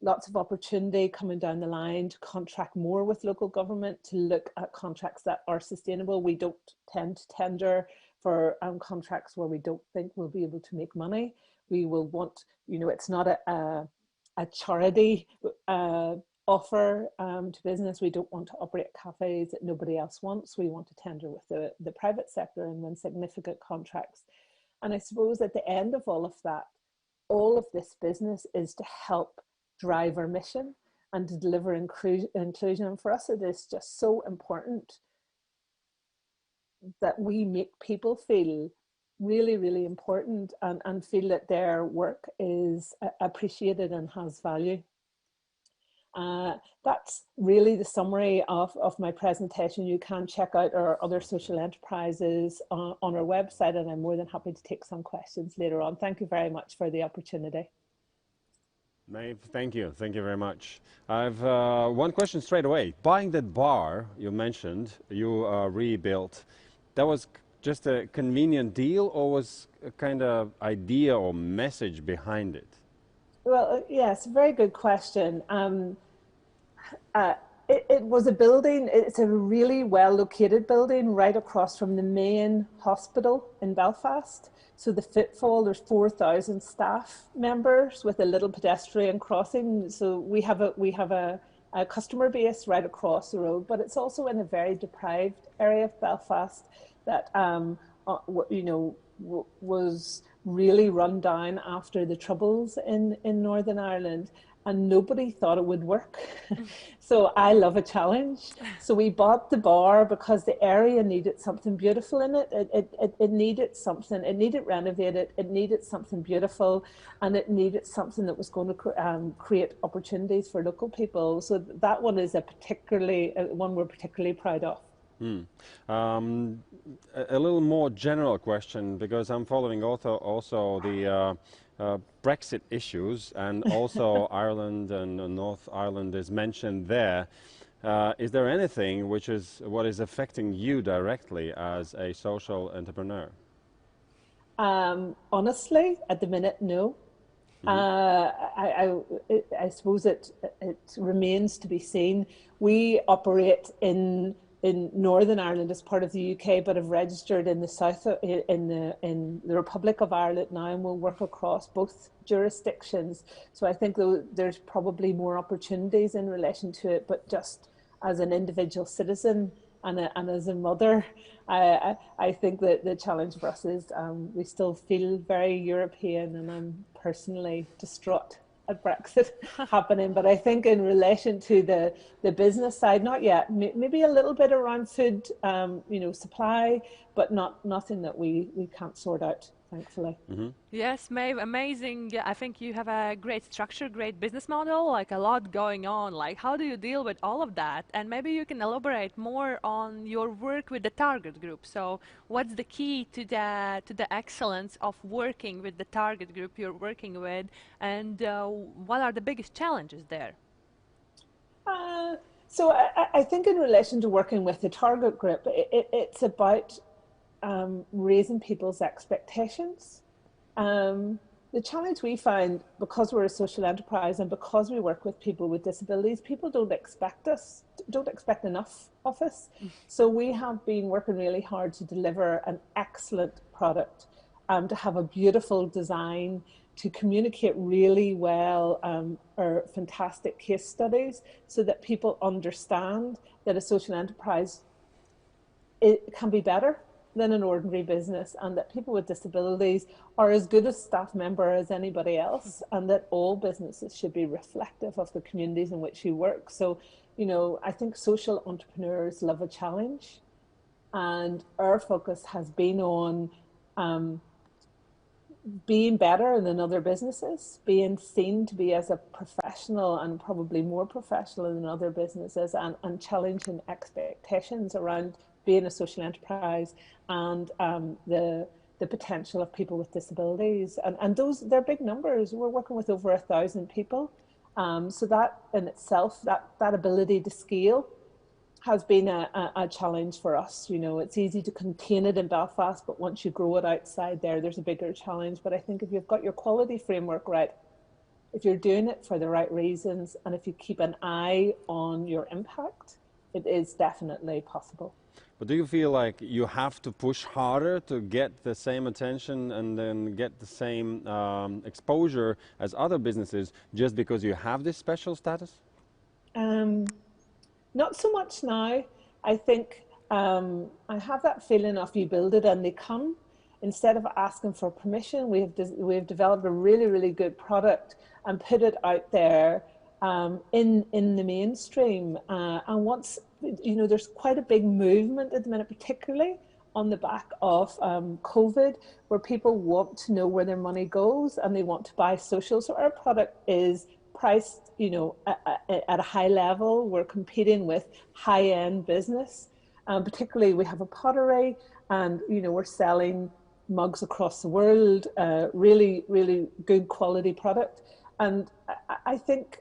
lots of opportunity coming down the line to contract more with local government, to look at contracts that are sustainable. We don't tend to tender for contracts where we don't think we'll be able to make money. We will want, you know, it's not a charity offer to business. We don't want to operate cafes that nobody else wants. We want to tender with the private sector and win significant contracts. And I suppose at the end of all of that, all of this business is to help drive our mission and to deliver inclusion. And for us, it is just so important that we make people feel really, really important and feel that their work is appreciated and has value. That's really the summary of my presentation. You can check out our other social enterprises on our website, and I'm more than happy to take some questions later on. Thank you very much for the opportunity. Maeve, thank you. Thank you very much. I've one question straight away. Buying that bar you mentioned, you rebuilt, that was just a convenient deal, or was a kind of idea or message behind it? Well, yes, very good question. It was a building, it's a really well located building right across from the main hospital in Belfast. So the footfall, there's 4,000 staff members with a little pedestrian crossing. So we have a customer base right across the road, but it's also in a very deprived area of Belfast that was really run down after the Troubles in Northern Ireland, and nobody thought it would work. So I love a challenge. So we bought the bar because the area needed something beautiful in it. It needed something, it needed renovated, it needed something beautiful, and it needed something that was going to create opportunities for local people. So that one is one we're particularly proud of. A little more general question, because I'm following also the Brexit issues, and also Ireland and North Ireland is mentioned there. Is there anything what is affecting you directly as a social entrepreneur? Honestly, at the minute, no. I suppose it remains to be seen. We operate in Northern Ireland as part of the UK, but have registered in the south, in the Republic of Ireland now, and will work across both jurisdictions. So I think there's probably more opportunities in relation to it, but just as an individual citizen and as a mother, I think that the challenge for us is we still feel very European, and I'm personally distraught at Brexit happening. But I think in relation to the business side, not yet. Maybe a little bit around food, supply, but nothing that we can't sort out, thankfully. Yes, Maeve, amazing. I think you have a great structure, great business model, like a lot going on. Like, how do you deal with all of that? And maybe you can elaborate more on your work with the target group. So what's the key to the excellence of working with the target group you're working with, and what are the biggest challenges there? So I think in relation to working with the target group, it's about raising people's expectations. The challenge we find, because we're a social enterprise and because we work with people with disabilities, people don't expect enough of us. So we have been working really hard to deliver an excellent product, to have a beautiful design, to communicate really well our fantastic case studies, so that people understand that a social enterprise, it can be better than an ordinary business, and that people with disabilities are as good a staff member as anybody else, and that all businesses should be reflective of the communities in which you work. So, I think social entrepreneurs love a challenge, and our focus has been on being better than other businesses, being seen to be as a professional and probably more professional than other businesses, and challenging expectations around being a social enterprise and the potential of people with disabilities. And they're big numbers. We're working with over 1,000 people. So that in itself, that ability to scale has been a challenge for us. It's easy to contain it in Belfast, but once you grow it outside there's a bigger challenge. But I think if you've got your quality framework right, if you're doing it for the right reasons, and if you keep an eye on your impact, it is definitely possible. But do you feel like you have to push harder to get the same attention and then get the same exposure as other businesses just because you have this special status? Not so much now. I think I have that feeling of you build it and they come. Instead of asking for permission, we've developed a really, really good product and put it out there in the mainstream. And once, there's quite a big movement at the minute, particularly on the back of COVID, where people want to know where their money goes and they want to buy social. So our product is priced, at a high level. We're competing with high-end business. Particularly, we have a pottery, and we're selling mugs across the world. Really, really good quality product. And I think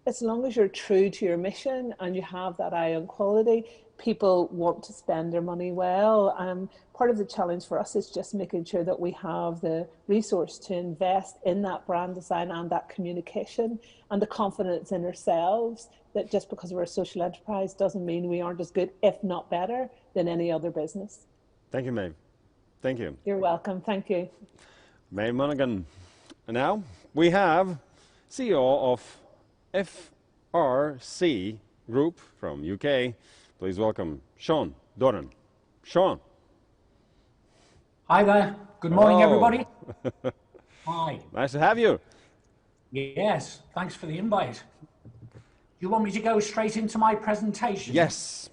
as long as you're true to your mission and you have that eye on quality, people want to spend their money well. Part of the challenge for us is just making sure that we have the resource to invest in that brand design and that communication, and the confidence in ourselves that just because we're a social enterprise doesn't mean we aren't as good, if not better, than any other business. Thank you, Maeve. Thank you. You're welcome. Thank you. Maeve Monaghan. And now we have CEO of FRC group from UK. Please welcome Sean Doran. Sean. Hi there. Good morning, Hello. everybody. Hi. Nice to have you. Yes, thanks for the invite. Do you want me to go straight into my presentation? Yes.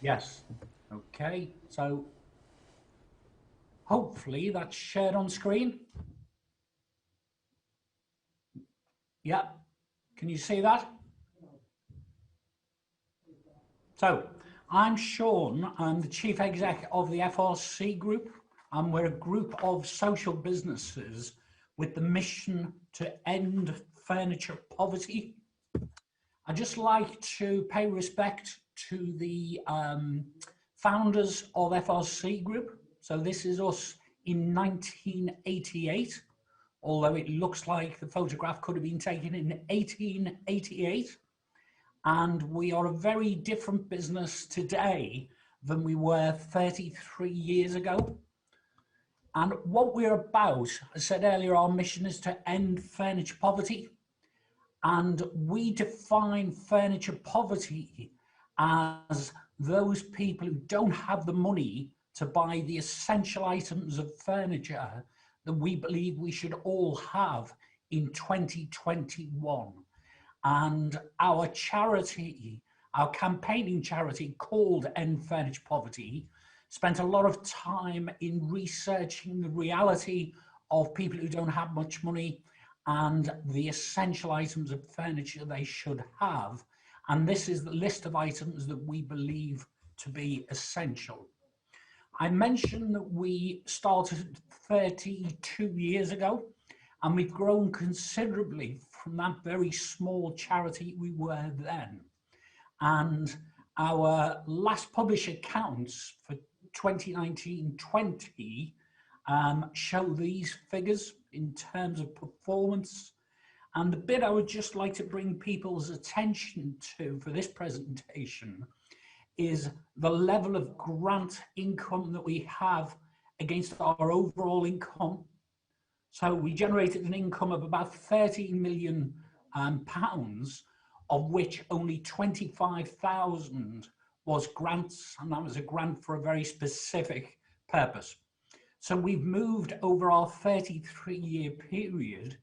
Yes. Okay, so hopefully that's shared on screen. Yeah, can you see that? So, I'm Sean, I'm the Chief Exec of the FRC Group, and we're a group of social businesses with the mission to end furniture poverty. I'd just like to pay respect to the founders of FRC Group. So this is us in 1988, although it looks like the photograph could have been taken in 1888. And we are a very different business today than we were 33 years ago. And what we're about, as I said earlier, our mission is to end furniture poverty. And we define furniture poverty as those people who don't have the money to buy the essential items of furniture that we believe we should all have in 2021. And our charity, our campaigning charity called End Furniture Poverty, spent a lot of time in researching the reality of people who don't have much money and the essential items of furniture they should have. And this is the list of items that we believe to be essential. I mentioned that we started 32 years ago, and we've grown considerably from that very small charity we were then. And our last published accounts for 2019-20 show these figures in terms of performance. And the bit I would just like to bring people's attention to for this presentation is the level of grant income that we have against our overall income. So we generated an income of about 13 million pounds, of which only 25,000 was grants, and that was a grant for a very specific purpose. So we've moved over our 33-year period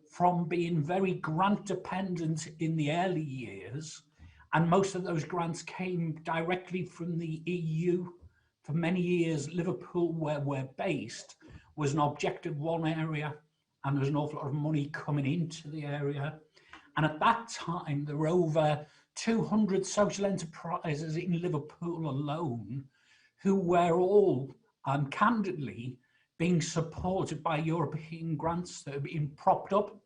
from being very grant dependent in the early years, and most of those grants came directly from the EU. For many years, Liverpool, where we're based, was an Objective 1 area, and there was an awful lot of money coming into the area. And at that time, there were over 200 social enterprises in Liverpool alone who were all candidly being supported by European grants that were being propped up.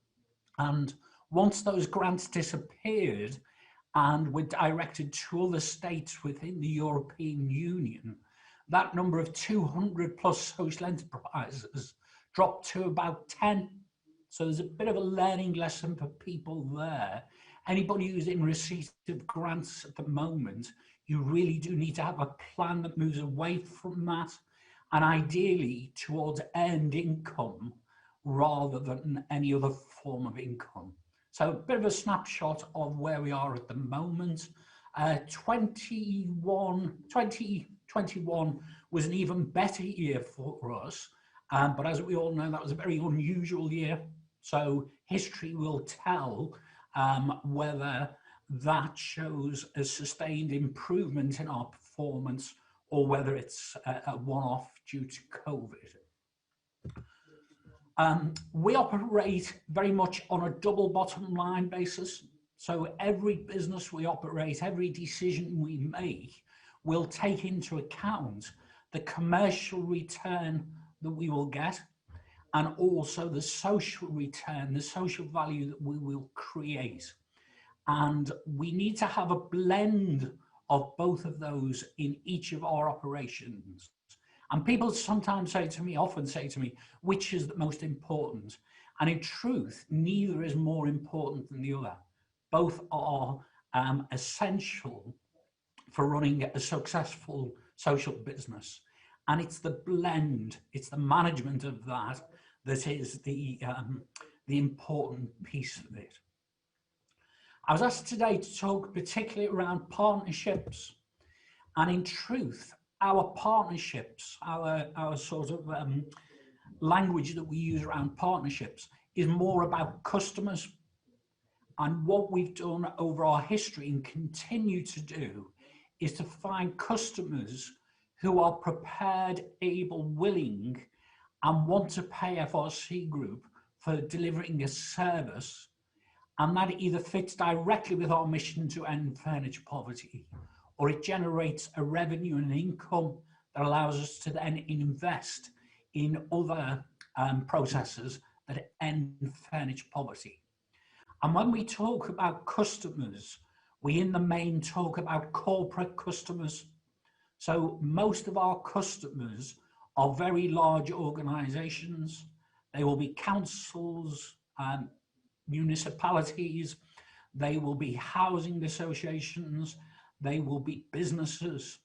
And once those grants disappeared and were directed to other states within the European Union, that number of 200 plus social enterprises dropped to about 10. So there's a bit of a learning lesson for people there. Anybody who's in receipt of grants at the moment, you really do need to have a plan that moves away from that, and ideally towards earned income rather than any other form of income. So a bit of a snapshot of where we are at the moment. 2021 was an even better year for us, but as we all know, that was a very unusual year. So history will tell whether that shows a sustained improvement in our performance or whether it's a one-off due to COVID. We operate very much on a double bottom line basis. So every business we operate, every decision we make will take into account the commercial return that we will get, and also the social return, the social value that we will create. And we need to have a blend of both of those in each of our operations. And people sometimes say to me, often say to me, which is the most important? And in truth, neither is more important than the other. Both are essential for running a successful social business. And it's the blend, it's the management of that that is the important piece of it. I was asked today to talk particularly around partnerships, and in truth, our partnerships, our sort of language that we use around partnerships is more about customers. And what we've done over our history and continue to do is to find customers who are prepared, able, willing, and want to pay FRC Group for delivering a service, and that either fits directly with our mission to end furniture poverty, or it generates a revenue and income that allows us to then invest in other processes that end furniture poverty. And when we talk about customers, we in the main talk about corporate customers. So most of our customers are very large organizations. They will be councils, municipalities, they will be housing associations, they will be businesses.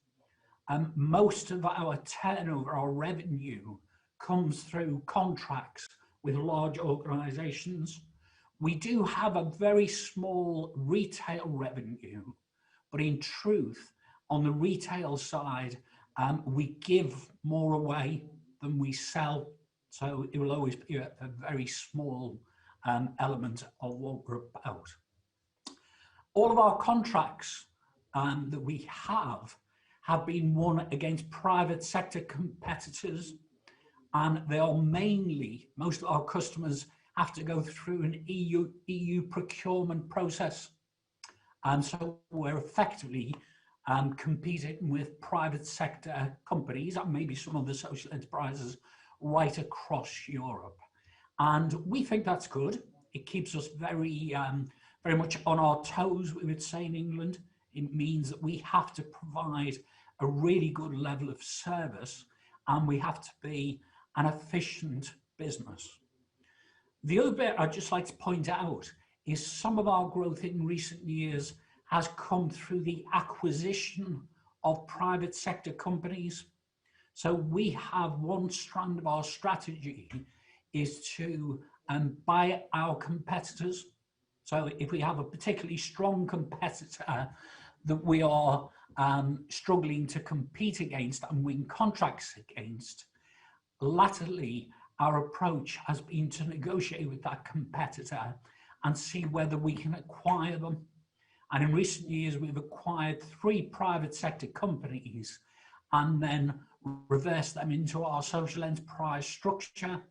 Most of our turnover, our revenue, comes through contracts with large organizations. We do have a very small retail revenue, but in truth, on the retail side, we give more away than we sell. So it will always be a very small element of what we're about. All of our contracts that we have been won against private sector competitors, and they are mainly, most of our customers have to go through an EU procurement process. And so we're effectively competing with private sector companies and maybe some of the social enterprises right across Europe. And we think that's good. It keeps us very much on our toes, we would say in England. It means that we have to provide a really good level of service, and we have to be an efficient business. The other bit I'd just like to point out is some of our growth in recent years has come through the acquisition of private sector companies. So we have one strand of our strategy is to buy our competitors. So if we have a particularly strong competitor that we are struggling to compete against and win contracts against, latterly our approach has been to negotiate with that competitor and see whether we can acquire them. And in recent years, we've acquired 3 private sector companies and then reversed them into our social enterprise structure.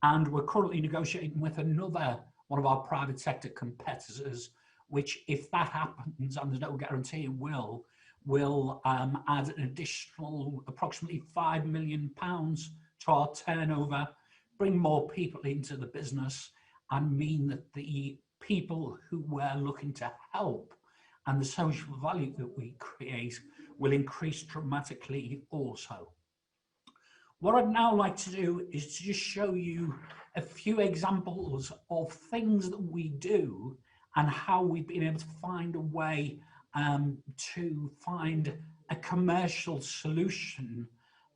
And we're currently negotiating with another one of our private sector competitors, which, if that happens, and there's no guarantee it will add an additional approximately £5 million to our turnover, bring more people into the business, and mean that the people who we're looking to help and the social value that we create will increase dramatically also. What I'd now like to do is to just show you a few examples of things that we do and how we've been able to find a way to find a commercial solution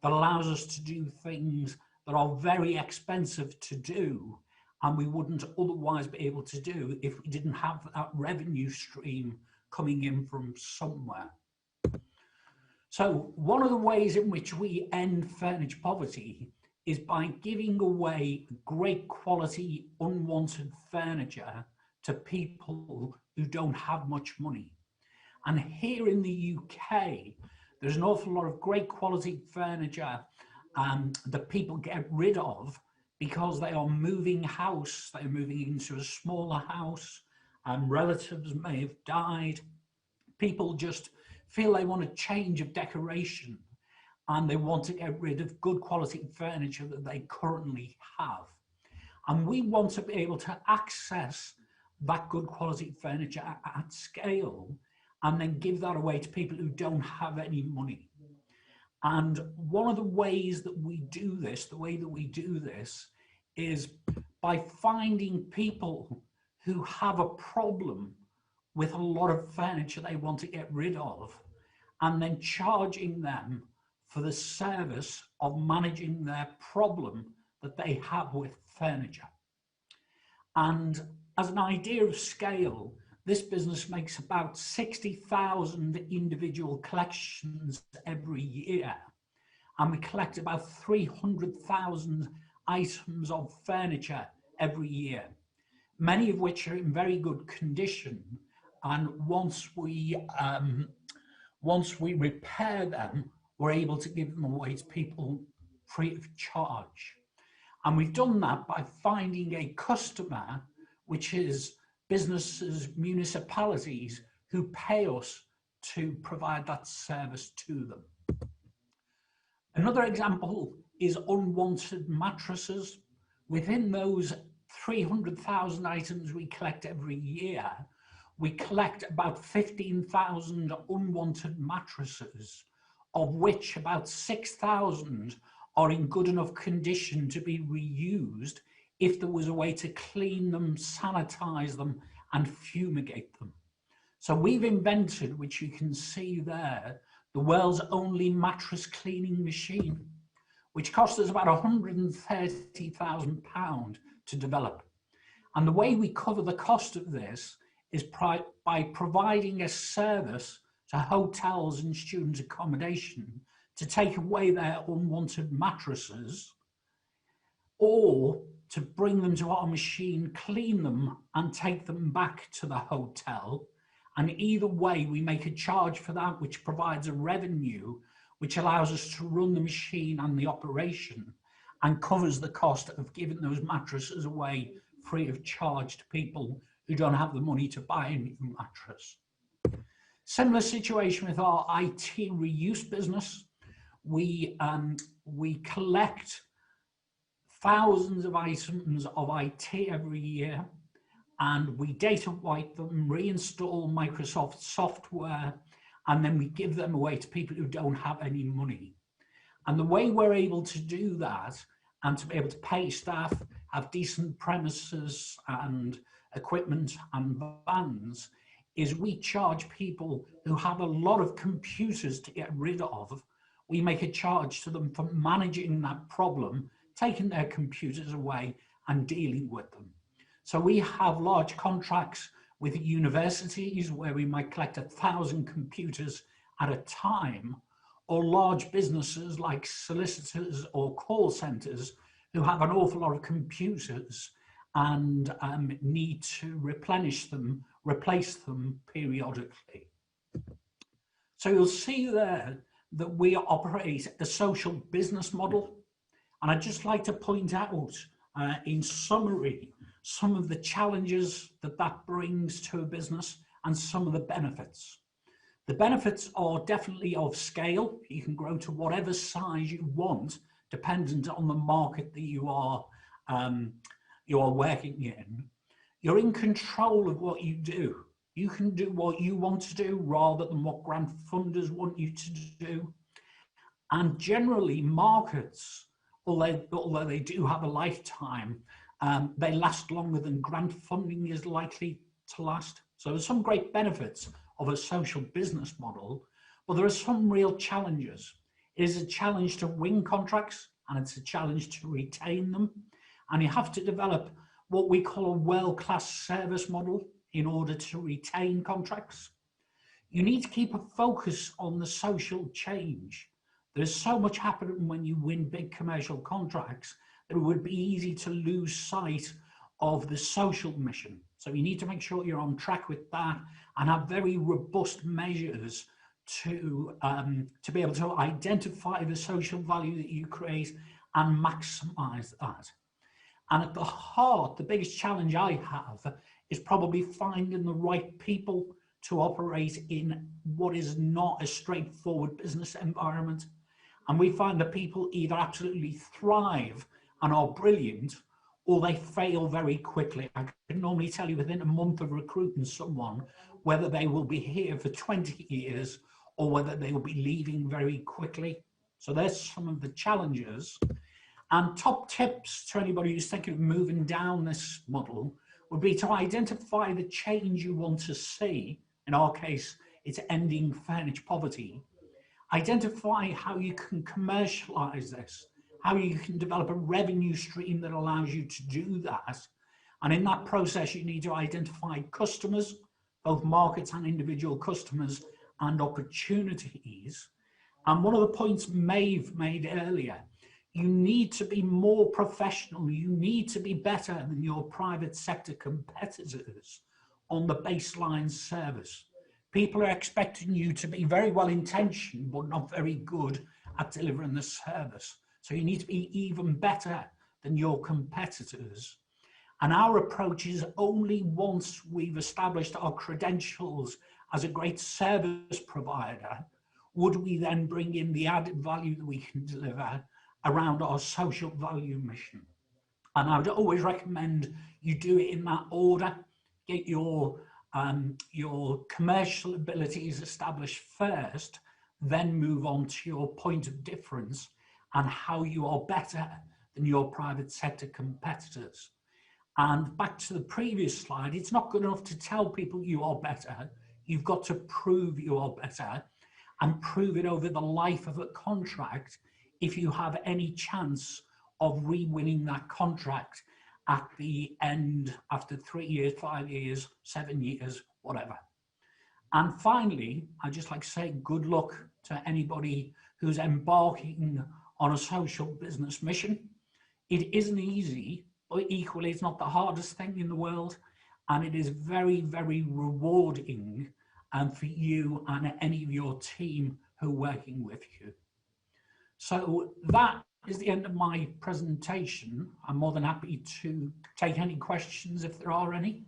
that allows us to do things that are very expensive to do and we wouldn't otherwise be able to do if we didn't have that revenue stream coming in from somewhere. So one of the ways in which we end furniture poverty is by giving away great quality unwanted furniture to people who don't have much money. And here in the UK, there's an awful lot of great quality furniture that people get rid of because they are moving house, they're moving into a smaller house, relatives may have died. People just feel they want a change of decoration and they want to get rid of good quality furniture that they currently have. And we want to be able to access that good quality furniture at scale and then give that away to people who don't have any money. And one of the ways that we do this, the way that we do this is by finding people who have a problem with a lot of furniture they want to get rid of and then charging them for the service of managing their problem that they have with furniture. And as an idea of scale, this business makes about 60,000 individual collections every year. And we collect about 300,000 items of furniture every year, many of which are in very good condition. And once we repair them, we're able to give them away to people free of charge. And we've done that by finding a customer, which is businesses, municipalities, who pay us to provide that service to them. Another example is unwanted mattresses. Within those 300,000 items we collect every year, we collect about 15,000 unwanted mattresses, of which about 6,000 are in good enough condition to be reused if there was a way to clean them, sanitize them, and fumigate them. So we've invented, which you can see there, the world's only mattress cleaning machine, which cost us about £130,000 to develop. And the way we cover the cost of this is by providing a service to hotels and student accommodation to take away their unwanted mattresses, or to bring them to our machine, clean them, and take them back to the hotel. And either way, we make a charge for that, which provides a revenue, which allows us to run the machine and the operation, and covers the cost of giving those mattresses away free of charge to people who don't have the money to buy a new mattress. Similar situation with our IT reuse business. We collect thousands of items of IT every year, and we data wipe them, reinstall Microsoft software, and then we give them away to people who don't have any money. And the way we're able to do that, and to be able to pay staff, have decent premises and equipment and vans, is we charge people who have a lot of computers to get rid of. We make a charge to them for managing that problem, taking their computers away and dealing with them. So we have large contracts with universities where we might collect 1,000 computers at a time, or large businesses like solicitors or call centers who have an awful lot of computers and need to replenish them, replace them periodically. So you'll see there that we operate a social business model. And I'd just like to point out, in summary, some of the challenges that that brings to a business and some of the benefits. The benefits are definitely of scale. You can grow to whatever size you want, dependent on the market that you are working in. You're in control of what you do. You can do what you want to do rather than what grant funders want you to do. And generally, markets, although they do have a lifetime, they last longer than grant funding is likely to last. So there's some great benefits of a social business model, but there are some real challenges. It is a challenge to win contracts, and it's a challenge to retain them. And you have to develop what we call a world-class service model in order to retain contracts. You need to keep a focus on the social change. There's so much happening when you win big commercial contracts that it would be easy to lose sight of the social mission. So you need to make sure you're on track with that and have very robust measures to be able to identify the social value that you create and maximize that. And at the heart, the biggest challenge I have is probably finding the right people to operate in what is not a straightforward business environment. And we find that people either absolutely thrive and are brilliant, or they fail very quickly. I can normally tell you within a month of recruiting someone whether they will be here for 20 years or whether they will be leaving very quickly. So there's some of the challenges. And top tips to anybody who's thinking of moving down this model would be to identify the change you want to see. In our case, it's ending furniture poverty. Identify how you can commercialize this, how you can develop a revenue stream that allows you to do that. And in that process, you need to identify customers, both markets and individual customers and opportunities. And one of the points Maeve made earlier, you need to be more professional, you need to be better than your private sector competitors on the baseline service. People are expecting you to be very well intentioned, but not very good at delivering the service. So you need to be even better than your competitors. And our approach is only once we've established our credentials as a great service provider, would we then bring in the added value that we can deliver around our social value mission. And I would always recommend you do it in that order. Get your commercial abilities established first, then move on to your point of difference and how you are better than your private sector competitors. And back to the previous slide, it's not good enough to tell people you are better. You've got to prove you are better and prove it over the life of a contract if you have any chance of re-winning that contract at the end after 3 years, 5 years, 7 years, whatever. And finally, I'd just like to say good luck to anybody who's embarking on a social business mission. It isn't easy, but equally it's not the hardest thing in the world. And it is very, very rewarding for you and any of your team who are working with you. So that is the end of my presentation. I'm more than happy to take any questions if there are any.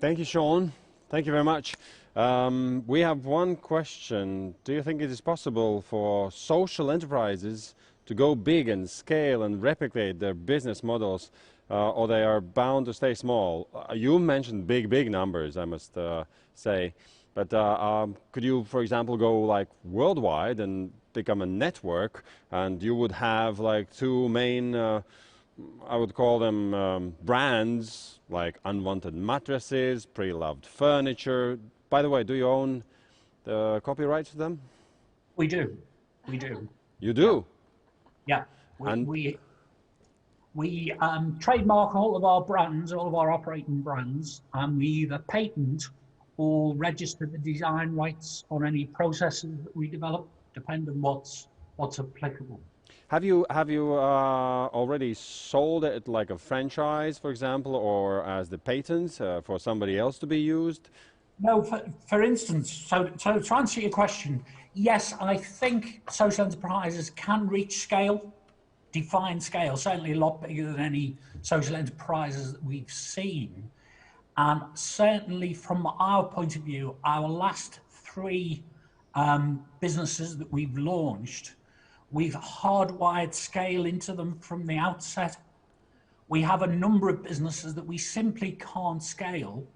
Thank you, Sean. Thank you very much. We have one question. Do you think it is possible for social enterprises to go big and scale and replicate their business models, or they are bound to stay small? You mentioned big numbers, I must say. But could you, for example, go like worldwide and become a network, and you would have like two main, I would call them brands, like unwanted mattresses, pre-loved furniture. By the way, do you own the copyrights to them? We do. We do. You do? Yeah. We trademark all of our brands, all of our operating brands, and we either patent or register the design rights on any processes that we develop, depending on what's applicable. Have you already sold it like a franchise, for example, or as the patents for somebody else to be used? No, for instance, so to answer your question, yes, I think social enterprises can reach scale, defined scale, certainly a lot bigger than any social enterprises that we've seen. And certainly from our point of view, our last 3 businesses that we've launched, we've hardwired scale into them from the outset. We have a number of businesses that we simply can't scale.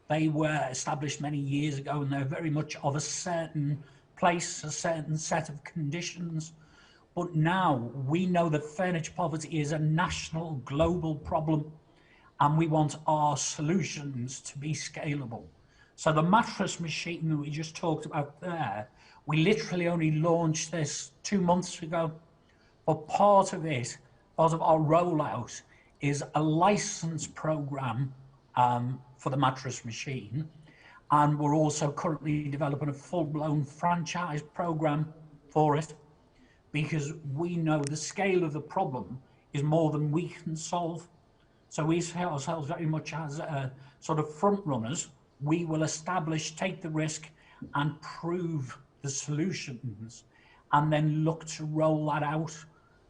They were established many years ago and they're very much of a certain place, a certain set of conditions. But now we know that furniture poverty is a national, global problem, and we want our solutions to be scalable. So the mattress machine that we just talked about there, we literally only launched this 2 months ago, but part of it, part of our rollout is a license program for the mattress machine. And we're also currently developing a full-blown franchise program for it, because we know the scale of the problem is more than we can solve. So we see ourselves very much as sort of front runners. We will establish, take the risk and prove the solutions, and then look to roll that out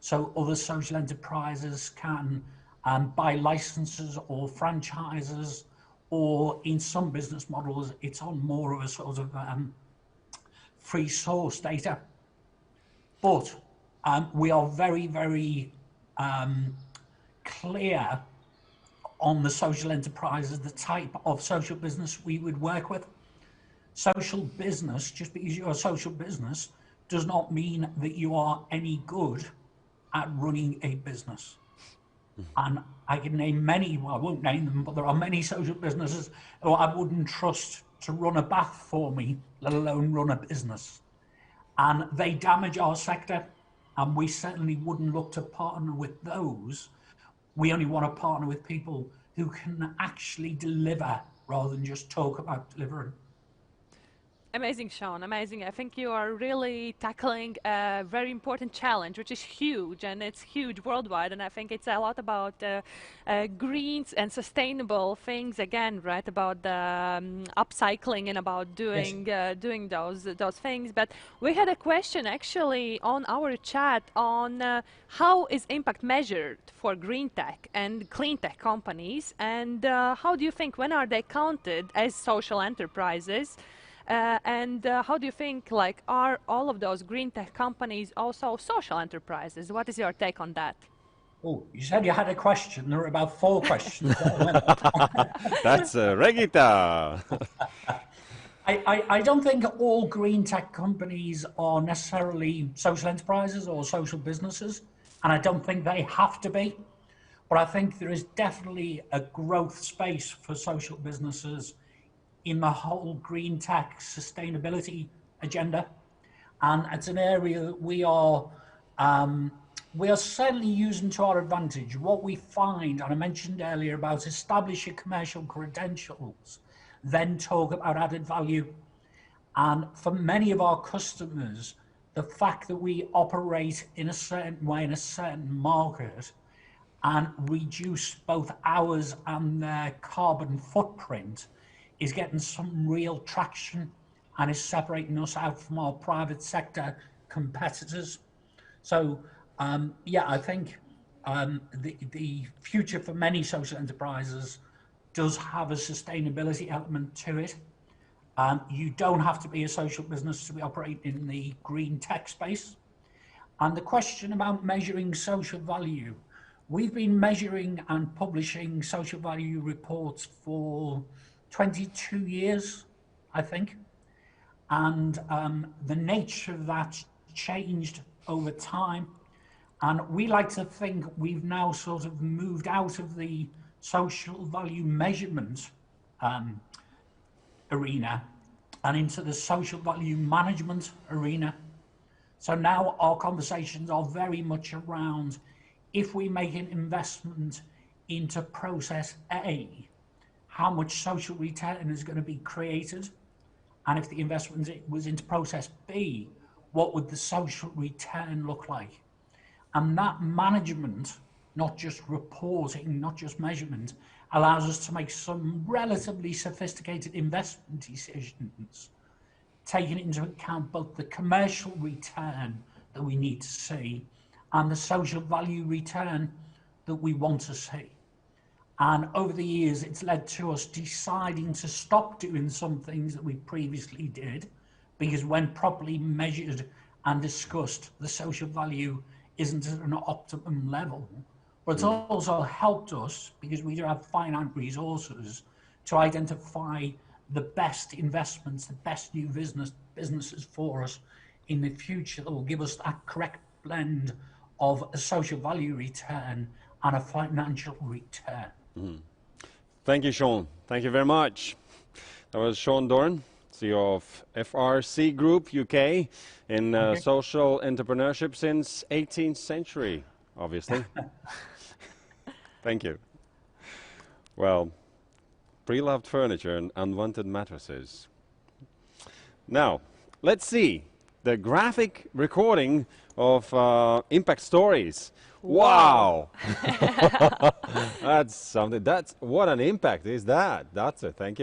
so other social enterprises can buy licenses or franchises, or in some business models, it's on more of a sort of free source data. But we are very, very clear on the social enterprises, the type of social business we would work with. Social business, just because you're a social business, does not mean that you are any good at running a business. And I can name many, well, I won't name them, but there are many social businesses who I wouldn't trust to run a bath for me, let alone run a business. And they damage our sector, and we certainly wouldn't look to partner with those. We only want to partner with people who can actually deliver rather than just talk about delivering. Amazing, Sean, amazing. I think you are really tackling a very important challenge, which is huge, and it's huge worldwide. And I think it's a lot about greens and sustainable things again, right? About the upcycling and about doing doing those things. But we had a question actually on our chat on how is impact measured for green tech and clean tech companies, and how do you think, when are they counted as social enterprises? And how do you think, like, are all of those green tech companies also social enterprises? What is your take on that? Oh, you said you had a question. There were about 4 questions. That's Regita. I don't think all green tech companies are necessarily social enterprises or social businesses, and I don't think they have to be. But I think there is definitely a growth space for social businesses in the whole green tech sustainability agenda, and it's an area that we are certainly using to our advantage. What we find, and I mentioned earlier about establishing commercial credentials, then talk about added value, and for many of our customers, the fact that we operate in a certain way in a certain market and reduce both ours and their carbon footprint is getting some real traction and is separating us out from our private sector competitors. So yeah, I think the future for many social enterprises does have a sustainability element to it. You don't have to be a social business to be operating in the green tech space. And the question about measuring social value, we've been measuring and publishing social value reports for 22 years, I think. And the nature of that changed over time. And we like to think we've now sort of moved out of the social value measurement arena and into the social value management arena. So now our conversations are very much around, if we make an investment into process A, how much social return is going to be created? And if the investment was into process B, what would the social return look like? And that management, not just reporting, not just measurement, allows us to make some relatively sophisticated investment decisions, taking into account both the commercial return that we need to see and the social value return that we want to see. And over the years, it's led to us deciding to stop doing some things that we previously did, because when properly measured and discussed, the social value isn't at an optimum level. But it's also helped us, because we do have finite resources, to identify the best investments, the best new businesses for us in the future that will give us that correct blend of a social value return and a financial return. Thank you, Sean. Thank you very much. That was Sean Dorn, CEO of FRC Group UK in social entrepreneurship since 18th century, obviously. Thank you. Well, pre-loved furniture and unwanted mattresses. Now, let's see the graphic recording of impact stories. Wow! That's something. What an impact is that? That's it. Thank you.